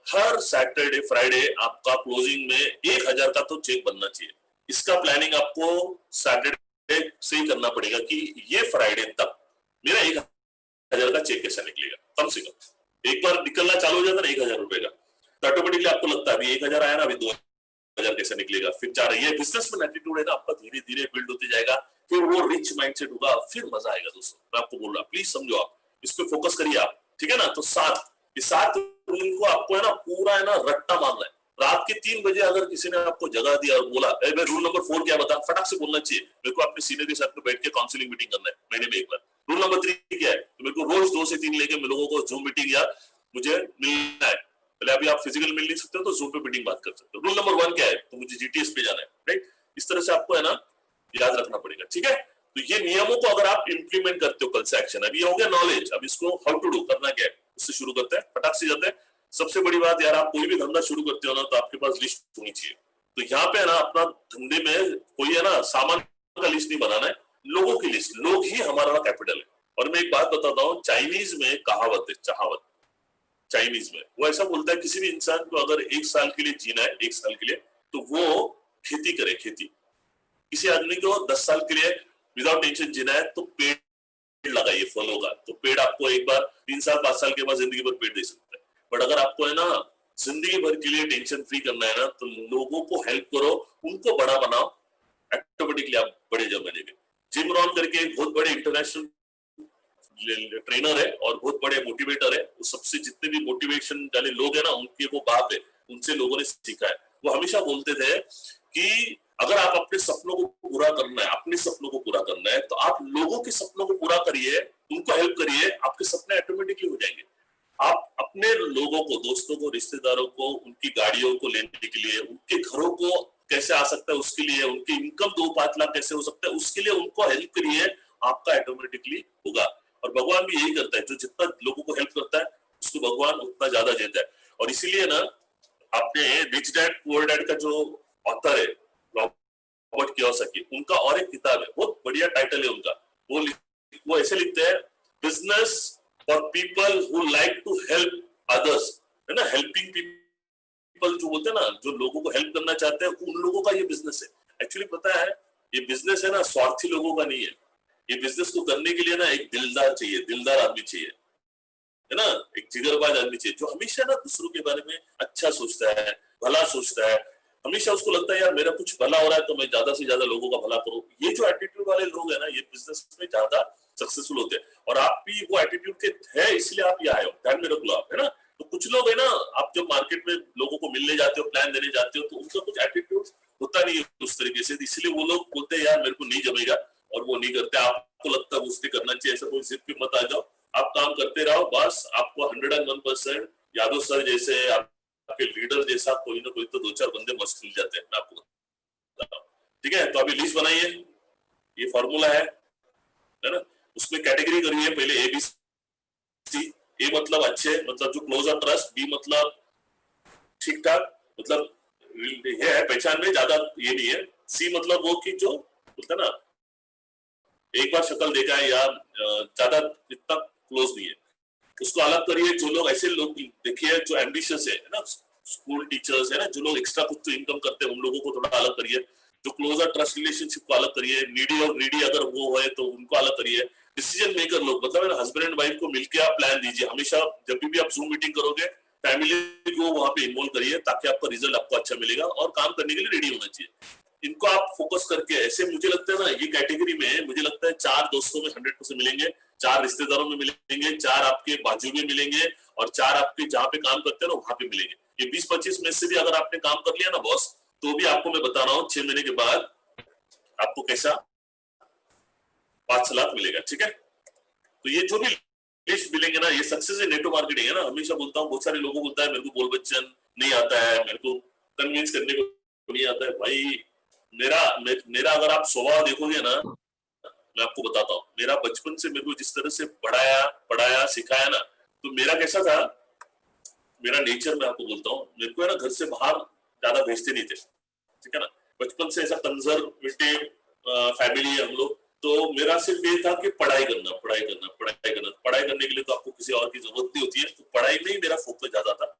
हर सैटरडे फ्राइडे आपका क्लोजिंग में 1,000 का तो चेक बनना चाहिए। इसका प्लानिंग आपको सैटरडे से ही करना पड़ेगा कि ये फ्राइडे तक मेरा 1,000 का चेक कैसा निकलेगा। कम से कम एक बार निकलना चालू हो जाता ना 1,000 रुपए का, तो ऑटोमेटिकली आपको लगता है अभी 1,000 आया ना, अभी 2,000 कैसा निकलेगा, फिर 4। ये बिजनेस में एटीट्यूड है ना आपका, धीरे धीरे बिल्ड होते जाएगा। फिर वो रिच माइंडसेट होगा, फिर मजा आएगा दोस्तों। मैं आपको बोल रहा हूँ, प्लीज समझो, आप इस पे फोकस करिए आप, ठीक है ना। तो 7 को आपको है ना पूरा है ना रट्टा मारना है। रात के 3 बजे अगर किसी ने आपको जगा दिया और बोला मैं रूल नंबर 4 क्या बता, फटाक से बोलना चाहिए, मेरे को अपने सीनियर के साथ में बैठ के काउंसलिंग मीटिंग करना है महीने में एक बार। रूल नंबर 3 क्या है, तो मेरे को रोज 2 से 3 लेके लोगों को जूम मीटिंग या मुझे मिलना है। पहले अभी आप फिजिकल मिल नहीं सकते हो तो जूम पे मीटिंग बात कर सकते हो। रूल नंबर 1 क्या है, तो मुझे जीटीएस पे जाना है, राइट। इस तरह से आपको है ना याद रखना पड़ेगा, ठीक है। तो ये नियमों को अगर आप इंप्लीमेंट करते हो कल से एक्शन, अभी हो गया नॉलेज, अब इसको हाउ टू डू करना क्या है उससे शुरू करते हैं, फटाक से जाते हैं। सबसे बड़ी बात यार, आप कोई भी धंधा शुरू करते हो ना तो आपके पास लिस्ट होनी चाहिए। तो यहाँ पे है ना अपना धंधे में कोई है ना सामान का लिस्ट नहीं बनाना है, लोगों की लिस्ट। लोग ही हमारा कैपिटल है। और मैं एक बात बताता हूँ, चाइनीज में कहावत है, चाहवत, चाइनीज में वो ऐसा बोलता है किसी भी इंसान को अगर 1 साल के लिए जीना है, 1 साल के लिए, तो वो खेती करे, खेती। किसी आदमी को 10 साल के लिए विदाउट टेंशन जीना है तो पेड़ लगाइए फलों का। तो पेड़ आपको एक बार 3 साल 5 साल के बाद जिंदगी भर पेड़ दे सकता है। बट अगर आपको है ना जिंदगी भर के लिए टेंशन फ्री करना है ना, तो लोगों को हेल्प करो, उनको बड़ा बनाओ, ऑटोमेटिकली आप बड़े जब बनेंगे। जिम रॉन करके एक बहुत बड़े इंटरनेशनल ट्रेनर है और बहुत बड़े मोटिवेटर है, वो सबसे जितने भी मोटिवेशन वाले लोग हैं ना उनके वो बाप है, उनसे लोगों ने सीखा है। वो हमेशा बोलते थे कि अगर आप अपने सपनों को पूरा करना है, अपने सपनों को पूरा करना है, तो आप लोगों के सपनों को पूरा करिए, उनको हेल्प करिए, आपके सपने ऑटोमेटिकली हो जाएंगे। आप अपने लोगों को, दोस्तों को, रिश्तेदारों को, उनकी गाड़ियों को लेने के लिए, उनके घरों को कैसे आ सकता है उसके लिए, उनकी इनकम 2-5 लाख कैसे हो सकता है उसके लिए उनको हेल्प करिए, आपका ऑटोमेटिकली होगा। और भगवान भी यही करता है, जो जितना लोगों को हेल्प करता है उसको भगवान उतना ज्यादा देता है। और इसीलिए ना आपने रिच डैड पुअर डैड का जो ऑथर है रॉबर्ट कियोसाकी, उनका और एक किताब है, बहुत बढ़िया टाइटल है उनका। वो ऐसे लिखते हैं, business for people who like to help others, है ना, हेल्पिंग पीपल जो बोलते हैं ना, जो लोगों को हेल्प करना चाहते हैं, उन लोगों का ये बिजनेस है। एक्चुअली पता है ये बिजनेस है ना स्वार्थी लोगों का नहीं है। ये बिजनेस को करने के लिए ना एक दिलदार चाहिए, दिलदार आदमी चाहिए, है ना, एक जिगरबाज आदमी चाहिए, जो हमेशा ना दूसरों के बारे में अच्छा सोचता है, भला सोचता है। हमेशा उसको लगता है यार मेरा कुछ भला हो रहा है तो मैं ज्यादा से ज्यादा लोगों का भला करूं। ये जो एटीट्यूड वाले लोग हैं ना, ये बिजनेस में ज्यादा सक्सेसफुल होते हैं। और आप भी वो एटीट्यूड के है, इसलिए आप यहाँ आए हो, ध्यान में रख लो आप, है ना। तो कुछ लोग है ना, आप जब मार्केट में लोगों को मिलने जाते हो, प्लान देने जाते हो, तो उनका कुछ एटीट्यूड होता नहीं है उस तरीके से, इसलिए वो लोग बोलते हैं यार मेरे को नहीं जमेगा, और वो नहीं करते। आपको लगता है उसने करना चाहिए, ऐसा कोई जिद पे मत आ जाओ, आप काम करते रहो, बस आपको 101% यादव सर जैसे आपके लीडर जैसा कोई ना कोई तो 2-4 बंदे मस्त मिल जाते हैं, मैं आपको बताता हूं, ठीक है। तो अभी लिस्ट बनाइए, ये फॉर्मूला है ना, उसमें कैटेगरी करिए, पहले ABC। ए मतलब अच्छे, मतलब जो क्लोज और ट्रस्ट, बी मतलब ठीक ठाक, मतलब ये है पहचान में ज्यादा ये नहीं है, सी मतलब वो कि जो बोलते ना एक बार शक्ल देखा है या ज्यादा इतना क्लोज नहीं है, उसको अलग करिए। जो लोग ऐसे लोग देखिए जो एम्बिशियस है ना, स्कूल टीचर्स है ना, जो लोग एक्स्ट्रा कुछ तो इनकम करते हैं, उन लोगों को थोड़ा अलग करिए। जो क्लोजर ट्रस्ट रिलेशनशिप को अलग करिए, नीडी और नीडी अगर वो है तो उनको अलग करिए। डिसीजन मेकर लोग, मतलब हस्बैंड एंड वाइफ को मिलकर आप प्लान दीजिए, हमेशा जब भी आप जूम मीटिंग करोगे फैमिली को वहां पे इन्वॉल्व करिए, ताकि आपका रिजल्ट आपको अच्छा मिलेगा और काम करने के लिए रेडी होना चाहिए। इनको आप फोकस करके ऐसे, मुझे लगता है ना ये कैटेगरी में मुझे लगता है 4 दोस्तों में 100% मिलेंगे, 4 रिश्तेदारों में मिलेंगे, 4 आपके बाजू में मिलेंगे, और 4 आपके जहाँ पे काम करते हैं ना वहां पे मिलेंगे। ये 20-25 में से भी अगर आपने काम कर लिया ना बॉस, तो भी आपको मैं बता रहा हूँ 6 महीने के बाद आपको कैसा 5 लाख मिलेगा, ठीक है। तो ये जो भी लिस्ट मिलेंगे ना, ये सक्सेस है, नेटवर्क मार्केटिंग है ना। हमेशा बोलता हूँ, बहुत सारे लोगों को बोलता है मेरे को बोल बच्चन नहीं आता है, मेरे को कन्विंस करने को नहीं आता है। भाई मेरा अगर आप स्वभाव देखोगे ना, मैं आपको बताता हूँ, मेरा बचपन से मेरे को जिस तरह से पढ़ाया सिखाया ना, तो मेरा कैसा था, मेरा नेचर मैं आपको बोलता हूँ, मेरे को है ना घर से बाहर ज्यादा भेजते नहीं थे, ठीक है ना। बचपन से ऐसा कंजर्वेटिव फैमिली है हम लोग, तो मेरा सिर्फ ये था कि पढ़ाई करना, पढ़ाई करने के लिए तो आपको किसी और की जरूरत नहीं होती है, तो पढ़ाई में ही मेरा फोकस ज्यादा था।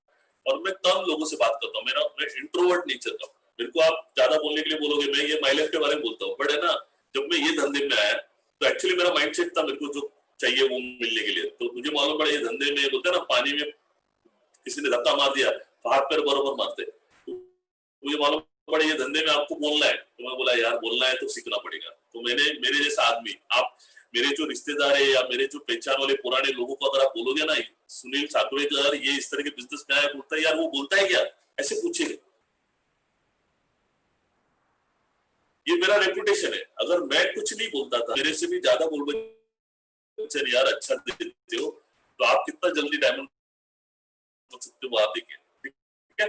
और मैं कम लोगों से बात करता हूँ, मैं इंट्रोवर्ट नेचर का। मेरे को आप ज्यादा बोलने के लिए बोलोगे, मैं ये माई लाइफ के बारे में बोलता हूँ, बट है ना जब मैं ये धंधे में आया तो एक्चुअली मेरा माइंडसेट था मेरे को जो चाहिए वो मिलने के लिए। तो मुझे मालूम पड़ा ये धंधे में बोलते हैं ना, पानी में किसी ने धक्का मार दिया तो हाथ पैर बराबर मारते, तो मुझे मालूम पड़ा ये धंधे में आपको बोलना है। तो मैं बोला यार बोलना है तो सीखना पड़ेगा। तो मैंने मेरे जैसा आदमी, आप मेरे जो रिश्तेदार है या मेरे जो पहचान वाले पुराने लोगों को अगर आप बोलोगे ना सुनील सातवेकर ये इस तरह के बिजनेस में आया, बोलता है यार वो बोलता है क्या, ऐसे पूछेगा। ये मेरा रेपुटेशन है। अगर मैं कुछ नहीं बोलता था, मेरे से भी ज्यादा बोल बच्चे यार अच्छा देते हो, तो आप कितना जल्दी डायमंड बन सकते हो, आप देखिए। ठीक है,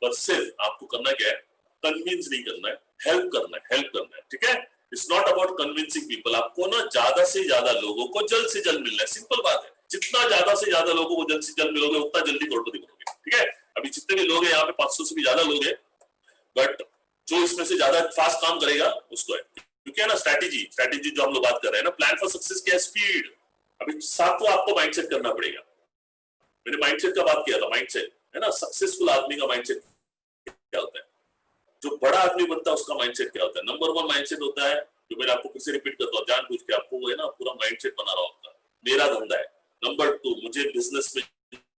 पर सिर्फ आपको करना क्या है, कन्विंस नहीं करना है, हेल्प करना है, हेल्प करना है। ठीक है, it's not about convincing people. आपको ना ज्यादा से ज्यादा लोगों को जल्द से जल्द मिलना है, सिंपल बात है। जितना ज्यादा से ज्यादा लोगों को जल्द से जल्द मिलोगे उतना जल्दी करोड़पति बनोगे। ठीक है, अभी जितने भी लोग हैं यहाँ पे 500 से भी ज्यादा लोग हैं, बट जो इसमें से ज्यादा फास्ट काम करेगा उसको है, क्योंकि है ना स्ट्रैटेजी, स्ट्रैटेजी जो हम लोग बात कर रहे हैं ना, प्लान फॉर सक्सेस क्या है, स्पीड। अभी सातों आपको माइंडसेट करना पड़ेगा। मैंने माइंडसेट का बात किया था, माइंडसेट है ना, सक्सेसफुल आदमी का माइंडसेट क्या होता है, जो बड़ा आदमी बनता है उसका माइंडसेट क्या होता है। नंबर 1 माइंडसेट होता है, जो मैंने आपको फिर से रिपीट करता हूँ जानबूझ के आपको, वो है ना पूरा माइंडसेट बना रहा हूँ आपका, मेरा धंधा है। नंबर 2, मुझे बिजनेस में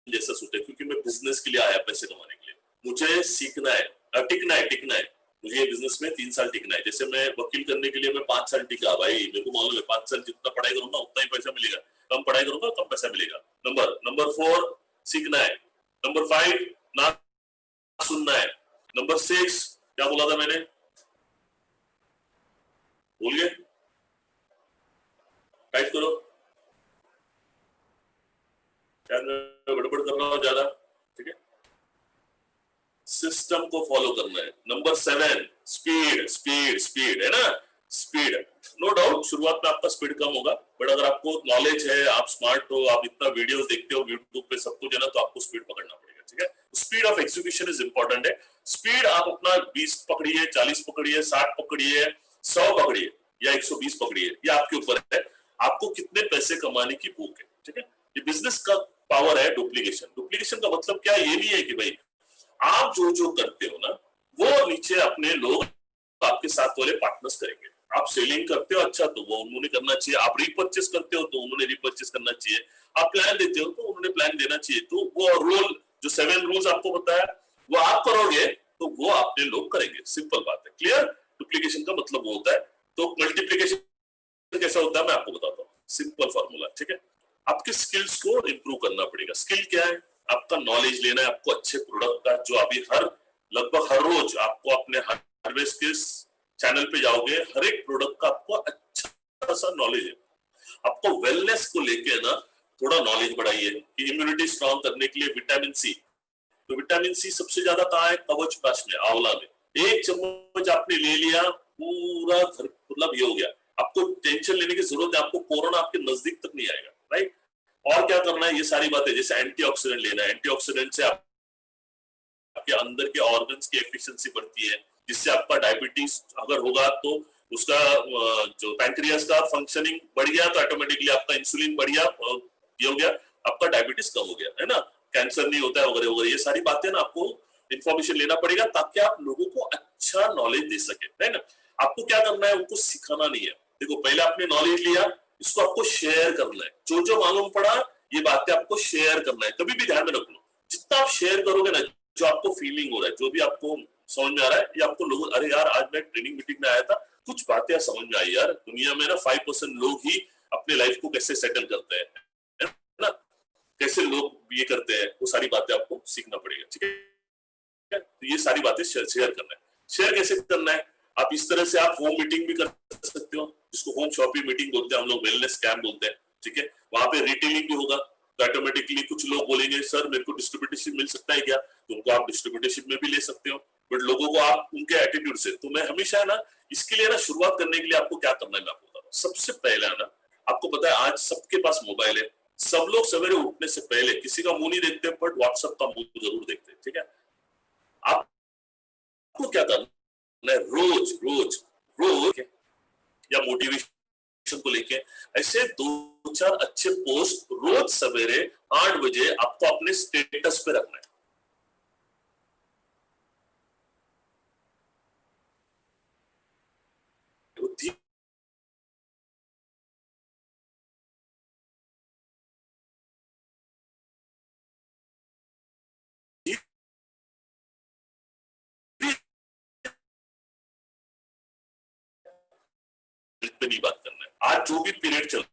जैसा सूट है, क्योंकि मैं बिजनेस के लिए आया पैसे कमाने के लिए, मुझे सीखना है, टिकना है, टिकना है। मुझे बिजनेस में 3 साल टिकना है। जैसे मैं वकील करने के लिए मैं 5 साल टिका भाई, मेरे को मालूम है 5 साल जितना पढ़ाई करूंगा उतना ही पैसा मिलेगा, कम पढ़ाई करूंगा कम पैसा मिलेगा। नंबर 4 सीखना है। नंबर 5 ना सुनना है। नंबर 6 क्या बोला था मैंने, भूल गए, टाइप करो, शायद मैं गड़बड़ कर रहा हूँ ज्यादा। ठीक है, सिस्टम को फॉलो करना है। नंबर 7 स्पीड, स्पीड, स्पीड है ना, स्पीड। नो डाउट शुरुआत में आपका स्पीड कम होगा, बट अगर आपको नॉलेज है, आप स्मार्ट हो, आप इतना वीडियोस देखते हो यूट्यूब पे सब कुछ है ना, तो आपको स्पीड पकड़ना पड़ेगा। ठीक है, speed of execution is important है। स्पीड आप अपना 20 पकड़िए, 40 पकड़िए, 60 पकड़िए, 100 पकड़िए या 120 पकड़िए, ये आपके ऊपर है, आपको कितने पैसे कमाने की भूख है। ठीक है, ये बिजनेस का पावर है डुप्लीकेशन। डुप्लीकेशन का मतलब क्या, ये नहीं है कि भाई आप जो जो करते हो ना वो नीचे अपने लोग आपके साथ वाले पार्टनर्स करेंगे। आप सेलिंग करते हो, अच्छा तो वो उन्होंने करना चाहिए। आप रिपर्चेस करते हो तो उन्होंने रिपर्चेस करना चाहिए। आप प्लान देते हो तो उन्होंने प्लान देना चाहिए। तो वो रोल जो 7 रूल्स आपको बताया वो आप करोगे तो वो अपने लोग करेंगे, सिंपल बात है। क्लियर, डुप्लीकेशन का मतलब वो होता है। तो मल्टीप्लीकेशन कैसा होता है मैं आपको बताता हूँ, सिंपल फॉर्मूला। ठीक है, आपके स्किल्स को इंप्रूव करना पड़ेगा। स्किल क्या है, आपका नॉलेज लेना है आपको अच्छे प्रोडक्ट का, जो अभी लगभग हर रोज आपको अपने हार्वेस्ट के चैनल पे जाओगे, हर एक प्रोडक्ट का आपको अच्छा सा नॉलेज है। आपको वेलनेस को लेके ना थोड़ा नॉलेज बढ़ाइए कि इम्यूनिटी स्ट्रॉन्ग करने के लिए विटामिन सी, तो विटामिन सी सबसे ज्यादा कहाँ है, कवच प्राश में, आंवला में। 1 चम्मच आपने ले लिया, पूरा घर मतलब ये हो गया। आपको टेंशन लेने की जरूरत है, आपको कोरोना आपके नजदीक तक नहीं आएगा। राइट, और क्या करना है, ये सारी बातें, जैसे एंटीऑक्सीडेंट लेना है, एंटीऑक्सीडेंट से आपके अंदर के ऑर्गन्स की एफिशिएंसी बढ़ती है, जिससे आपका डायबिटीज अगर होगा तो उसका जो पैंक्रियास का फंक्शनिंग बढ़ गया तो ऑटोमेटिकली आपका इंसुलिन बढ़ गया, ये हो गया, आपका डायबिटीज कम हो गया, है ना, कैंसर नहीं होता है वगैरह वगैरह। ये सारी बातें ना आपको इंफॉर्मेशन लेना पड़ेगा ताकि आप लोगों को अच्छा नॉलेज दे सके, है ना। आपको क्या करना है, उनको सिखाना नहीं है। देखो पहले आपने नॉलेज लिया, इसको आपको शेयर करना है। जो जो मालूम पड़ा ये बातें आपको शेयर करना है। कभी भी ध्यान में रख लो, जितना आप शेयर करोगे ना, जो आपको फीलिंग हो रहा है, जो भी आपको समझ में आ रहा है, ये आपको लोग, अरे यार आज मैं ट्रेनिंग मीटिंग में आया था, कुछ बातें समझ में आई यार, दुनिया में ना 5% लोग ही अपने लाइफ को कैसे सेटल करते हैं, है ना, कैसे लोग ये करते हैं, वो सारी बातें आपको सीखना पड़ेगा। ठीक है, तो ये सारी बातें शेयर करना है। शेयर कैसे करना है, आप इस तरह से आप होम मीटिंग भी कर सकते हो, जिसको होम शॉपिंग मीटिंग बोलते हैं हम लोग, वेलनेस कैंप बोलते हैं। ठीक है, वहां पे रिटेलिंग भी होगा, तो ऑटोमेटिकली कुछ लोग बोलेंगे सर मेरे को डिस्ट्रीब्यूटरशिप मिल सकता है क्या, तो उनको आप डिस्ट्रीब्यूटरशिप में भी ले सकते हो, बट लोगों को आप उनके एटीट्यूड से। तो मैं हमेशा ना इसके लिए ना शुरुआत करने के लिए आपको क्या करना है मैं आपको बताऊं। सबसे पहला ना, आपको पता है आज सबके पास मोबाइल है, सब लोग सवेरे उठने से पहले किसी का मुंह नहीं देखते, बट व्हाट्सएप का मुंह जरूर देखते हैं। ठीक है, आपको क्या करना है, रोज रोज रोज या मोटिवेशन को लेके ऐसे 2-4 अच्छे पोस्ट रोज सवेरे 8 बजे आपको अपने स्टेटस पे रखना है। पे नहीं बात करना है। आज जो भी पीरियड चल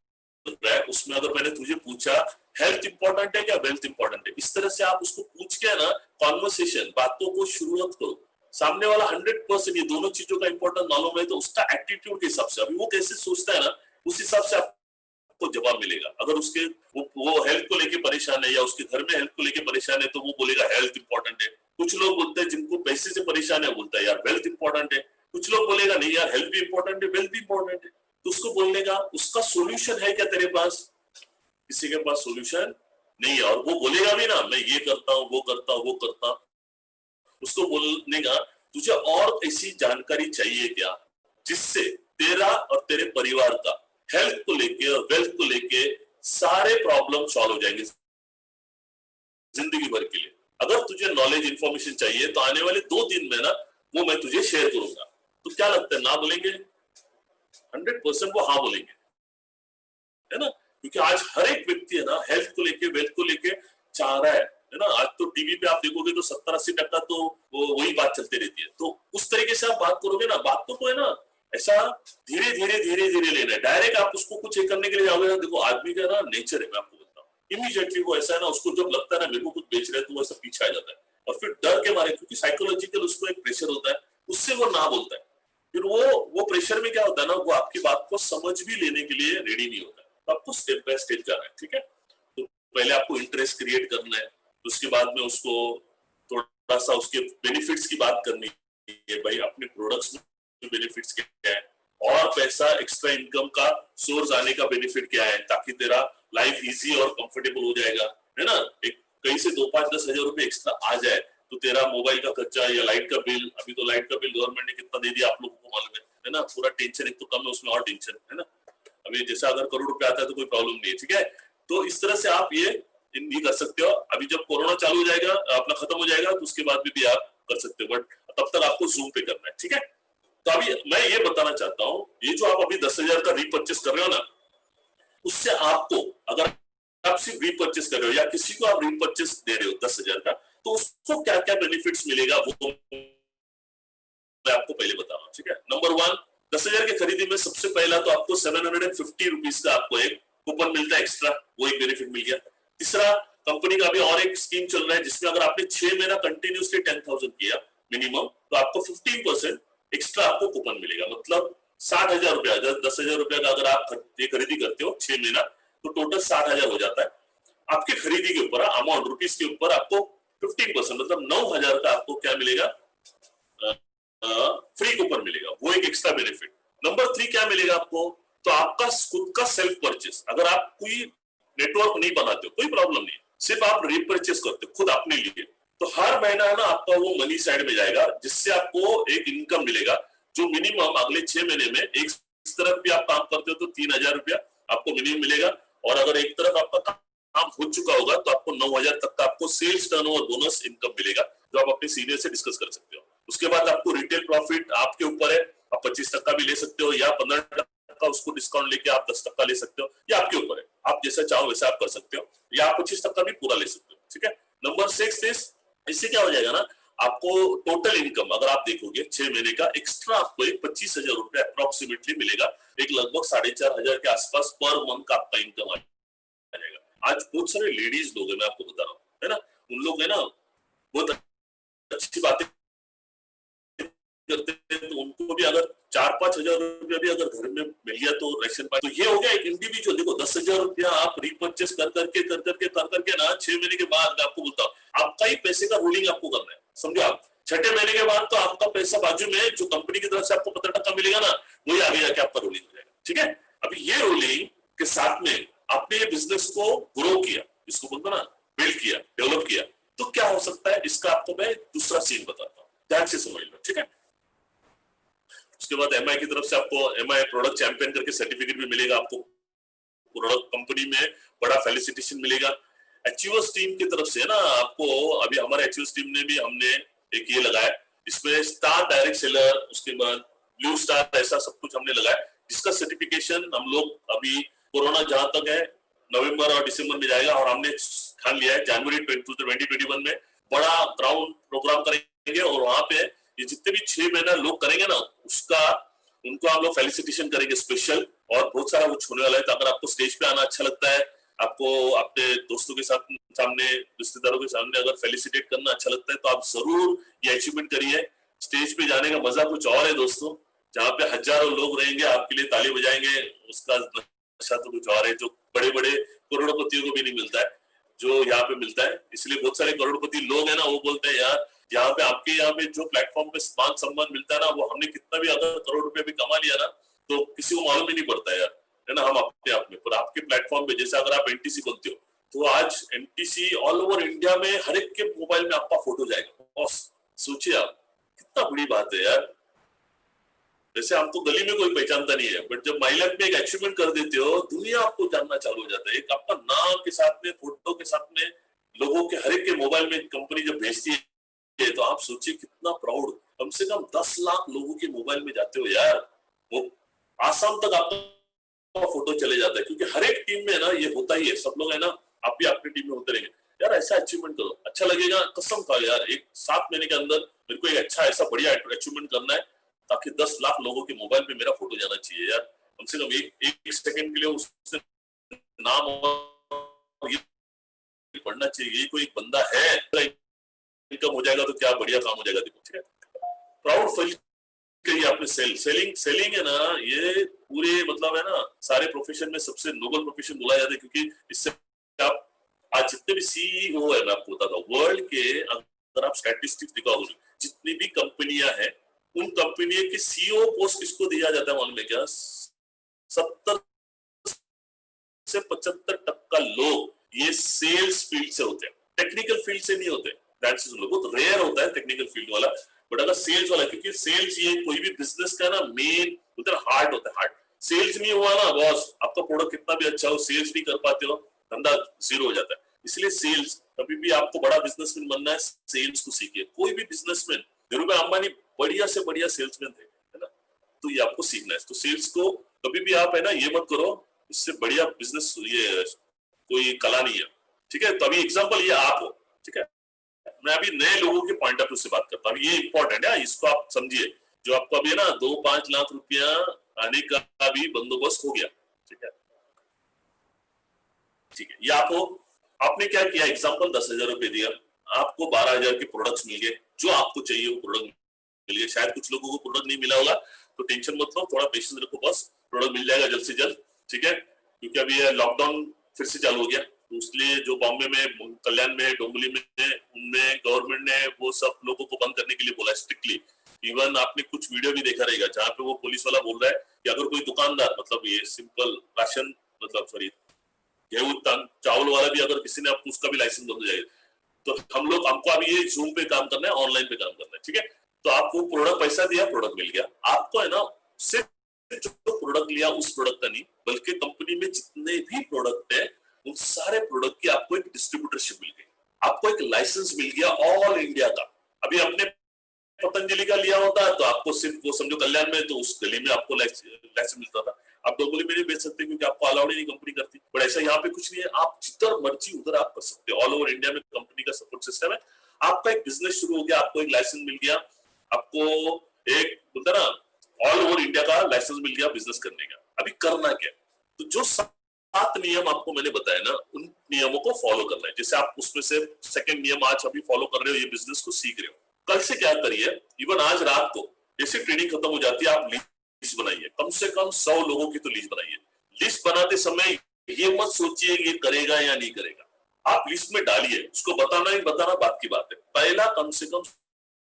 रहा है उसमें अगर मैंने तुझे पूछा हेल्थ इंपॉर्टेंट है क्या वेल्थ इंपॉर्टेंट है, इस तरह से आप उसको पूछ के ना कॉन्वर्सेशन बातों को शुरुआत करो। सामने वाला 100% ये दोनों चीजों का इंपॉर्टेंट मालूम है तो उसका एटीट्यूड के हिसाब से अभी वो कैसे सोचता है ना उस हिसाब से आपको जवाब मिलेगा। अगर उसके वो हेल्थ को लेके परेशान है या उसके घर में हेल्थ को लेके परेशान है तो वो बोलेगा हेल्थ इंपॉर्टेंट है। कुछ लोग बोलते हैं जिनको पैसे से परेशान है बोलता है यार वेल्थ इंपॉर्टेंट है। कुछ लोग बोलेगा नहीं यार हेल्थ भी इंपॉर्टेंट है वेल्थ भी इंपॉर्टेंट है। तो उसको बोलने का उसका सोल्यूशन है क्या तेरे पास? किसी के पास सोल्यूशन नहीं है। और वो बोलेगा भी ना मैं ये करता हूँ वो करता हूँ वो करता हूँ, उसको बोलने का तुझे और ऐसी जानकारी चाहिए क्या जिससे तेरा और तेरे परिवार का हेल्थ को लेके और वेल्थ को लेके सारे प्रॉब्लम सॉल्व हो जाएंगे जिंदगी भर के लिए। अगर तुझे नॉलेज इंफॉर्मेशन चाहिए तो आने वाले 2 दिन में ना वो मैं तुझे शेयर करूंगा। तो क्या लगता है ना बोलेंगे? 100% वो हाँ बोलेंगे, है ना? क्योंकि आज हर एक व्यक्ति है ना हेल्थ को लेके वेल्थ को लेके चाह रहा है ना? आज तो टीवी पे आप देखोगे तो 70-80% तो वही बात चलती रहती है। तो उस तरीके से आप बात करोगे ना, बात तो है ना ऐसा धीरे धीरे लेना है। डायरेक्ट आप उसको कुछ करने के लिए जाओगे ना, देखो आदमी का ना नेचर है, मैं आपको बताता हूँ इमीडिएटली वो ऐसा है ना, उसको जब लगता है ना मेरे को कुछ बेच रहे हैं तो वो ऐसा पीछे आ जाता है और फिर डर के मारे, क्योंकि साइकोलॉजिकल उसको एक प्रेशर होता है, उससे वो ना बोलता है। फिर वो प्रेशर में क्या होता है ना, वो आपकी बात को समझ भी लेने के लिए रेडी नहीं होता है। तो आपको स्टेप बाय स्टेप जाना है, ठीक है? तो पहले आपको इंटरेस्ट क्रिएट करना है, तो उसके बाद में उसको थोड़ा सा उसके बेनिफिट्स की बात करनी है। भाई अपने प्रोडक्ट्स में बेनिफिट्स क्या है और पैसा एक्स्ट्रा इनकम का सोर्स आने का बेनिफिट क्या है, ताकि तेरा लाइफ इजी और कंफर्टेबल हो जाएगा, है ना? एक कहीं से 2-5-10 हजार रुपए एक्स्ट्रा आ जाए तो तेरा मोबाइल का खर्चा या लाइट का बिल, अभी तो लाइट का बिल गवर्नमेंट ने कितना दे दिया आप लोगों को मालूम है ना? पूरा टेंशन एक तो कम है, उसमें और टेंशन है ना। अभी जैसा अगर करोड़ रुपए आता है तो कोई प्रॉब्लम नहीं है, ठीक है? तो इस तरह से आप ये कर सकते हो। अभी जब कोरोना चालू हो जाएगा अपना खत्म हो जाएगा तो उसके बाद भी आप कर सकते हो, बट तब तक आपको जूम पे करना है, ठीक है? तो अभी मैं ये बताना चाहता हूँ, ये जो आप अभी 10,000 का रीपर्चेस कर रहे हो ना, उससे आपको अगर आप सिर्फ रीपर्चेस कर रहे हो या किसी को आप रीपर्चेस दे रहे हो 10,000 का, तो उसको क्या क्या बेनिफिट्स मिलेगा वो मैं आपको पहले बता रहा हूँ, ठीक है? नंबर 1, 10,000 की खरीदी में सबसे पहला तो आपको 750 रुपीज का आपको एक कूपन मिलता है एक्स्ट्रा, वो एक बेनिफिट मिल गया। तीसरा, कंपनी का भी और एक स्कीम चल रहा है जिसमें अगर आपने 6 महीना कंटिन्यूसली 10,000 किया मिनिमम तो आपको 15% एक्स्ट्रा आपको कूपन मिलेगा। मतलब 60,000 रुपया, 10,000 रुपया का अगर आप खरीदी करते हो 6 महीना तो टोटल 60,000 हो जाता है। आपकी खरीदी के ऊपर अमाउंट रुपीज के ऊपर आपको 15% मतलब 9,000 का आपको क्या मिलेगा, फ्री कूपन मिलेगा, वो एक एक्स्ट्रा बेनिफिट। नंबर 3 क्या मिलेगा आपको, तो आपका खुद का सेल्फ परचेस। अगर आप कोई नेटवर्क नहीं बनाते हो कोई प्रॉब्लम नहीं, सिर्फ आप रीपरचेस करते हो खुद अपने लिए, तो हर महीना है ना आपका वो मनी साइड में जाएगा, जिससे आपको एक इनकम मिलेगा जो मिनिमम अगले 6 महीने में एक तरफ भी आप काम करते हो तो 3,000 रुपया आपको मिनिमम मिलेगा, और अगर एक तरफ आपका काम हो चुका होगा तो आपको 9,000 तक का आपको सेल्स टर्नओवर बोनस इनकम मिलेगा, जो आप अपने सीनियर से डिस्कस कर सकते हो। उसके बाद आपको रिटेल प्रॉफिट आपके ऊपर है, आप 25% भी ले सकते हो या 15% उसको डिस्काउंट लेके आप 10% ले सकते हो, या आपके ऊपर है, आप जैसा चाहो वैसा आप कर सकते हो, या आप 25% भी पूरा ले सकते हो, ठीक है? नंबर 6 इससे क्या हो जाएगा ना, आपको टोटल इनकम अगर आप देखोगे 6 महीने का एक्स्ट्रा आपको एक 25,000 रुपए अप्रोक्सीमेटली मिलेगा, एक लगभग 4,500 के आसपास पर मंथ का आपका इनकम आ जाएगा। आज बहुत सारे लेडीज लोग है, मैं आपको बता रहा हूँ, है ना, उन लोग है ना बहुत अच्छी बातें करते हैं, तो उनको भी अगर 4-5 हजार रुपया भी अगर घर में मिल गया तो राशन पानी, तो ये हो गया एक इंडिविजुअल। देखो 10,000 रुपया आप रिपर्चेस कर करके ना 6 महीने के बाद मैं आपको बोलता हूँ आपका ही पैसे का रूलिंग आपको करना है, समझो आप 6ठे महीने के बाद तो आपका पैसा बाजू में जो कंपनी की तरफ से आपको 15% मिलेगा ना, वही आगे जाके आपका रूलिंग हो जाएगा, ठीक है? अभी ये रूलिंग के साथ में आपने ये बिजनेस को ग्रो किया, इसको बोलते ना बिल्ड किया, डेवलप किया, तो क्या हो सकता है इसका आपको मैं दूसरा सीन बताता हूँ, ध्यान से समझ लो, ठीक है? उसके बाद एमआई की तरफ से आपको एमआई प्रोडक्ट चैंपियन करके सर्टिफिकेट भी मिलेगा, आपको प्रोडक्ट कंपनी में बड़ा फेलिसिटेशन मिलेगा। एचयूएस टीम की तरफ से ना आपको अभी हमारे एचयूएस टीम ने भी हमने एक ये लगाया, इसमें स्टार डायरेक्ट सेलर, उसके बाद ब्लू स्टार, ऐसा सब कुछ हमने लगाया, जिसका सर्टिफिकेशन हम लोग अभी कोरोना जहां तक है नवंबर और दिसंबर में जाएगा, और हमने ठान लिया है जनवरी 2021 में बड़ा क्राउड प्रोग्राम करेंगे, और वहां पे ये जितने भी 6 महीना लोग करेंगे ना उसका उनको हम लोग फेलिसिटेशन करेंगे स्पेशल, और बहुत सारा कुछ होने वाला है। तो अगर आपको स्टेज पे आना अच्छा लगता है, आपको अपने दोस्तों के साथ सामने, रिश्तेदारों के सामने अगर फेलिसिटेट करना अच्छा लगता है, तो आप जरूर ये अचीवमेंट करिए। स्टेज पे जाने का मजा कुछ और है दोस्तों, जहाँ पे हजारों लोग रहेंगे आपके लिए ताली बजाएंगे, उसका नशा तो कुछ और है, जो बड़े बड़े करोड़पतियों को भी नहीं मिलता है, जो यहाँ पे मिलता है। इसलिए बहुत सारे करोड़पति लोग हैं ना, वो बोलते हैं यार यहाँ पे आपके यहाँ पे जो प्लेटफॉर्म पे मान सम्मान मिलता है ना, वो हमने कितना भी अगर करोड़ रुपए भी कमा लिया ना, तो किसी को मालूम ही नहीं पड़ता यार, है ना, हम अपने आप में। पर आपके प्लेटफॉर्म पे जैसे अगर आप एनटीसी बनते हो, तो आज एनटीसी ऑल ओवर इंडिया में हर एक के मोबाइल में आपका फोटो जाएगा, और सोचिए आप, कितना बड़ी बात है यार। जैसे आपको गली में कोई पहचानता नहीं है, बट जब माई लाइफ में एक अचीवमेंट कर देते हो, दुनिया आपको जानना चालू हो जाता है। एक आपका नाम के साथ में, फोटो के साथ में, लोगों के हर एक के मोबाइल में कंपनी जब भेजती है, तो आप सोचिए कितना प्राउड। कम से कम 10 लाख लोगों के मोबाइल में जाते हो यार, वो आसाम तक आपका फोटो चले जाता है, क्योंकि हर एक टीम में ना ये होता ही है, सब लोग है ना, आप भी अपनी टीम में होते रहेंगे यार। ऐसा अचीवमेंट करो, अच्छा लगेगा, कसम का यार। एक 7 महीने के अंदर मेरे को एक अच्छा ऐसा बढ़िया अचीवमेंट करना है, ताकि 10 लाख लोगों के मोबाइल पे मेरा फोटो जाना चाहिए यार। कम से कम एक सेकंड के लिए उससे नाम और ये पढ़ना चाहिए, ये कोई बंदा है, इनकम हो जाएगा तो क्या बढ़िया काम हो जाएगा। देखो, ठीक है, प्राउड फील करिए आपने। सेलिंग सेलिंग है ना, ये पूरे मतलब है ना, सारे प्रोफेशन में सबसे नोबल प्रोफेशन बोला जाता है, क्योंकि इससे आप आज जितने भी सीईओ है, मैं आपको बताता हूँ वर्ल्ड के, अगर आप स्टैटिस्टिक्स दिखाओगे, जितनी भी कंपनियां हैं, उन कंपनियों की सीईओ पोस्ट किसको दिया जाता है मालूम है क्या? 70 से 75% लोग ये सेल्स फील्ड से होते हैं, टेक्निकल फील्ड से नहीं होते। दैट्स बहुत रेयर होता है टेक्निकल फील्ड वाला, बट अगर सेल्स वाला, क्योंकि सेल्स ये कोई भी बिजनेस का ना मेन उधर हार्ट होता है, हार्ट। सेल्स नहीं हुआ ना बॉस, आपका प्रोडक्ट कितना भी अच्छा हो, सेल्स नहीं कर पाते हो, धंधा जीरो हो जाता है। इसलिए सेल्स, कभी भी आपको बड़ा बिजनेसमैन बनना है, सेल्स को सीखिए। कोई भी बिजनेसमैन, धीरूभाई अंबानी बढ़िया से बढ़िया सेल्समैन थे, है ना, तो ये आपको सीखना है। तो सेल्स को कभी भी आप है ना ये मत करो, इससे बढ़िया बिजनेस ये कोई कला नहीं है, ठीक है। तो अभी एग्जांपल ये आप हो, ठीक है, मैं अभी नए लोगों के पॉइंट ऑफ व्यू से बात करता हूँ, ये इंपॉर्टेंट है, इसको आप समझिए। जो आपको अभी है ना 2-5 लाख रुपया आने का भी बंदोबस्त हो गया, ठीक है, ठीक है, ये आप हो। आपने क्या किया, एग्जाम्पल 10,000 रुपए दिया, आपको 12,000 के प्रोडक्ट्स मिल गए, जो आपको चाहिए वो प्रोडक्ट मिल गए। शायद कुछ लोगों को प्रोडक्ट नहीं मिला होगा, तो टेंशन मत लो, थोड़ा पेशेंस रखो, बस प्रोडक्ट मिल जाएगा जल्द से जल्द, ठीक है। क्योंकि अभी लॉकडाउन फिर से चालू हो गया, तो इसलिए जो बॉम्बे में, कल्याण में, डोंबिवली में, उनमें गवर्नमेंट ने वो सब लोगों को बंद करने के लिए बोला स्ट्रिक्टली। इवन आपने कुछ वीडियो भी देखा रहेगा, जहाँ पे वो पुलिस वाला बोल रहा है कि अगर कोई दुकानदार, मतलब ये सिंपल राशन, मतलब सॉरी गेहूं चावल वाला भी, अगर किसी ने आपको उसका भी लाइसेंस बंद हो जाएगा। तो हमको अभी ये जूम पे काम करना है, ऑनलाइन पे काम करना है, ठीक है। तो आपको प्रोडक्ट पैसा दिया, प्रोडक्ट मिल गया आपको, है ना। सिर्फ जो प्रोडक्ट लिया उस प्रोडक्ट का नहीं, बल्कि कंपनी में जितने भी प्रोडक्ट है, उन सारे प्रोडक्ट की आपको एक डिस्ट्रीब्यूटरशिप मिल गई, आपको एक लाइसेंस मिल गया ऑल इंडिया का। अभी अपने पतंजलि का लिया होता तो आपको सिर्फ वो समझो कल्याण में, तो उस गली में आपको लाइसेंस मिलता था। आप डोंबिवली में नहीं बेच सकते, क्योंकि आपको अलाउड ही नहीं कंपनी करती। पर ऐसा यहाँ पे कुछ नहीं है, आप जिधर मर्जी उधर आप कर सकते हो। ऑल ओवर इंडिया में कंपनी का सपोर्ट सिस्टम है। आपका एक बिजनेस शुरू हो गया, आपको एक लाइसेंस मिल गया, आपको एक बोलता ना ऑल ओवर इंडिया का लाइसेंस मिल गया बिजनेस करने का। अभी करना क्या? तो जो 7 नियम आपको मैंने बताया ना, उन नियमों को फॉलो करना है। जैसे आप उसमें से सेकंड नियम आज अभी फॉलो कर रहे हो, ये बिजनेस को सीख रहे हो, कल से क्या करिए, इवन आज रात को जैसे ट्रेनिंग खत्म हो जाती है, आप लिस्ट बनाइए, कम से कम 100 लोगों की तो लिस्ट बनाइए। लिस्ट बनाते समय ये मत सोचिए ये करेगा या नहीं करेगा, आप लिस्ट में डालिए, उसको बताना ही बताना बात की बात है। पहला कम से कम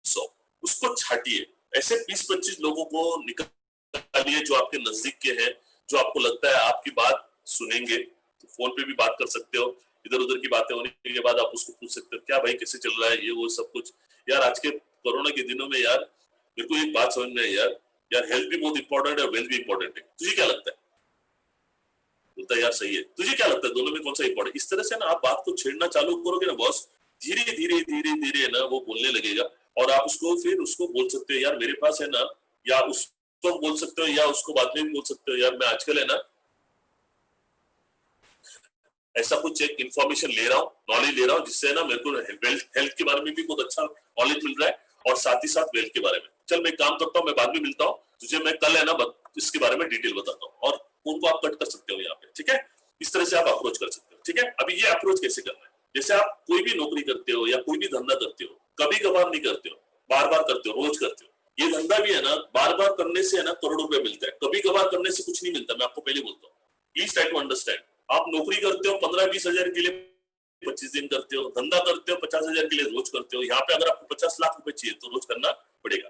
100, उसको छाटिए। ऐसे 20-25 लोगों को निकालिए जो आपके नजदीक के हैं, जो आपको लगता है आपकी बात सुनेंगे। तो फोन पे भी बात कर सकते हो, इधर उधर की बातें होने के बाद आप उसको पूछ सकते हो, क्या भाई कैसे चल रहा है, ये वो सब कुछ। यार आज के कोरोना के दिनों में यार मेरे को एक बात समझ में आई यार हेल्थ भी बहुत इंपॉर्टेंट है, वेल्थ भी इंपॉर्टेंट है। तुझे क्या लगता है? बोलता है यार सही है। तुझे क्या लगता है दोनों में कौन सा इंपॉर्टेंट? इस तरह से ना आप बात को छेड़ना चालू करोगे ना बॉस, धीरे धीरे धीरे धीरे ना वो बोलने लगेगा, और आप उसको फिर उसको बोल सकते हो यार मेरे पास है ना, या उसको बोल सकते हो, या उसको बाद में भी बोल सकते हो यार मैं आजकल है ना ऐसा कुछ एक इन्फॉर्मेशन ले रहा हूँ, नॉलेज ले रहा हूँ, जिससे ना मेरे को हेल्थ के बारे में भी बहुत अच्छा नॉलेज मिल रहा है, और साथ ही साथ वेल्थ के बारे में। चल मैं काम करता हूँ, मैं बाद में मिलता हूँ, तुझे मैं कल है ना इसके बारे में डिटेल बताता हूँ, और फोन को आप कट कर सकते हो यहाँ पे, ठीक है। इस तरह से आप अप्रोच कर सकते हो, ठीक है। अभी ये अप्रोच कैसे करना है, जैसे आप कोई भी नौकरी करते हो या कोई भी धंधा करते हो, कभी कभार नहीं करते हो, बार बार करते हो, रोज करते हो। ये धंधा भी है ना, बार बार करने से है ना करोड़ों रुपए मिलता है, कभी कभार करने से कुछ नहीं मिलता, मैं आपको पहले बोलता हूँ। Please try to understand. आप नौकरी करते हो 15-20 हजार के लिए 25 दिन करते हो, धंधा करते हो 50 हजार के लिए रोज करते हो, यहाँ पे अगर आपको 50 लाख रुपए चाहिए तो रोज करना पड़ेगा।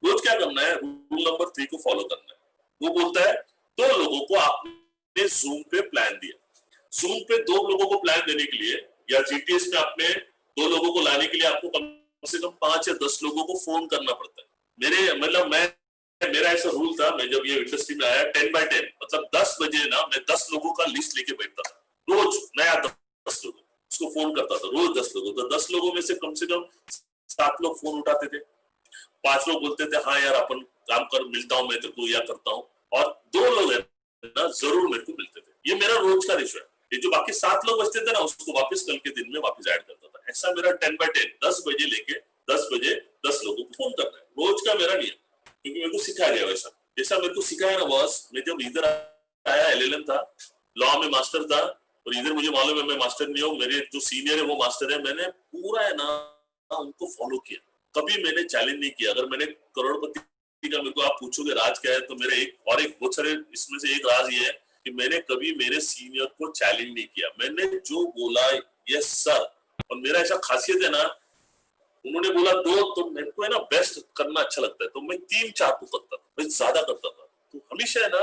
रोज क्या करना है, रूल नंबर 3 को फॉलो करना है। वो बोलता है 2 लोगों को आपने जूम पे प्लान दिया, जूम पे 2 लोगों को प्लान देने के लिए या जीटीएस में आपने 2 लोगों को लाने के लिए आपको कम से कम 5 या 10 लोगों को फोन करना पड़ता है। मेरा ऐसा रूल था, मैं जब ये इंडस्ट्री में आया 10 by 10, मतलब 10 बजे ना मैं 10 लोगों का लिस्ट लेके बैठता था, रोज नया 10 लोग उसको फोन करता था, रोज 10 लोगों। तो 10 लोगों में से कम 7 लोग फोन उठाते थे, 5 लोग बोलते थे हाँ यार अपन काम कर, मिलता हूँ मैं तेरे को या करता हूँ, और 2 लोग है ना जरूर मेरे को मिलते थे। ये मेरा रोज का रेशो है। ये जो बाकी 7 लोग बचते थे ना उसको वापस कल के दिन में वापस ऐड करता था। ऐसा मेरा 10 by 10, 10 बजे लेके 10 बजे 10 लोगों को फोन करना है, रोज का मेरा नियम, क्योंकि मेरे को सिखाया गया वैसा। जैसा मेरे को सिखाया ना बॉस, मैं जब इधर आया एलएलएम था, लॉ में मास्टर था, और इधर मुझे मालूम है मैं मास्टर नहीं हूँ, मेरे जो सीनियर है वो मास्टर है, मैंने पूरा है ना उनको फॉलो किया, कभी मैंने चैलेंज नहीं किया। अगर मैंने करोड़पति का मेरे को आप पूछोगे राज क्या है, तो मेरा एक बहुत सारे इसमें से एक राज ये है कि मैंने कभी मेरे सीनियर को चैलेंज नहीं किया, मैंने जो बोला यस सर। और मेरा ऐसा खासियत है ना, उन्होंने बोला 2 तो मेरे को है ना बेस्ट करना अच्छा लगता है, तो मैं 3-4 को करता था, मैं ज्यादा करता था। तो हमेशा है ना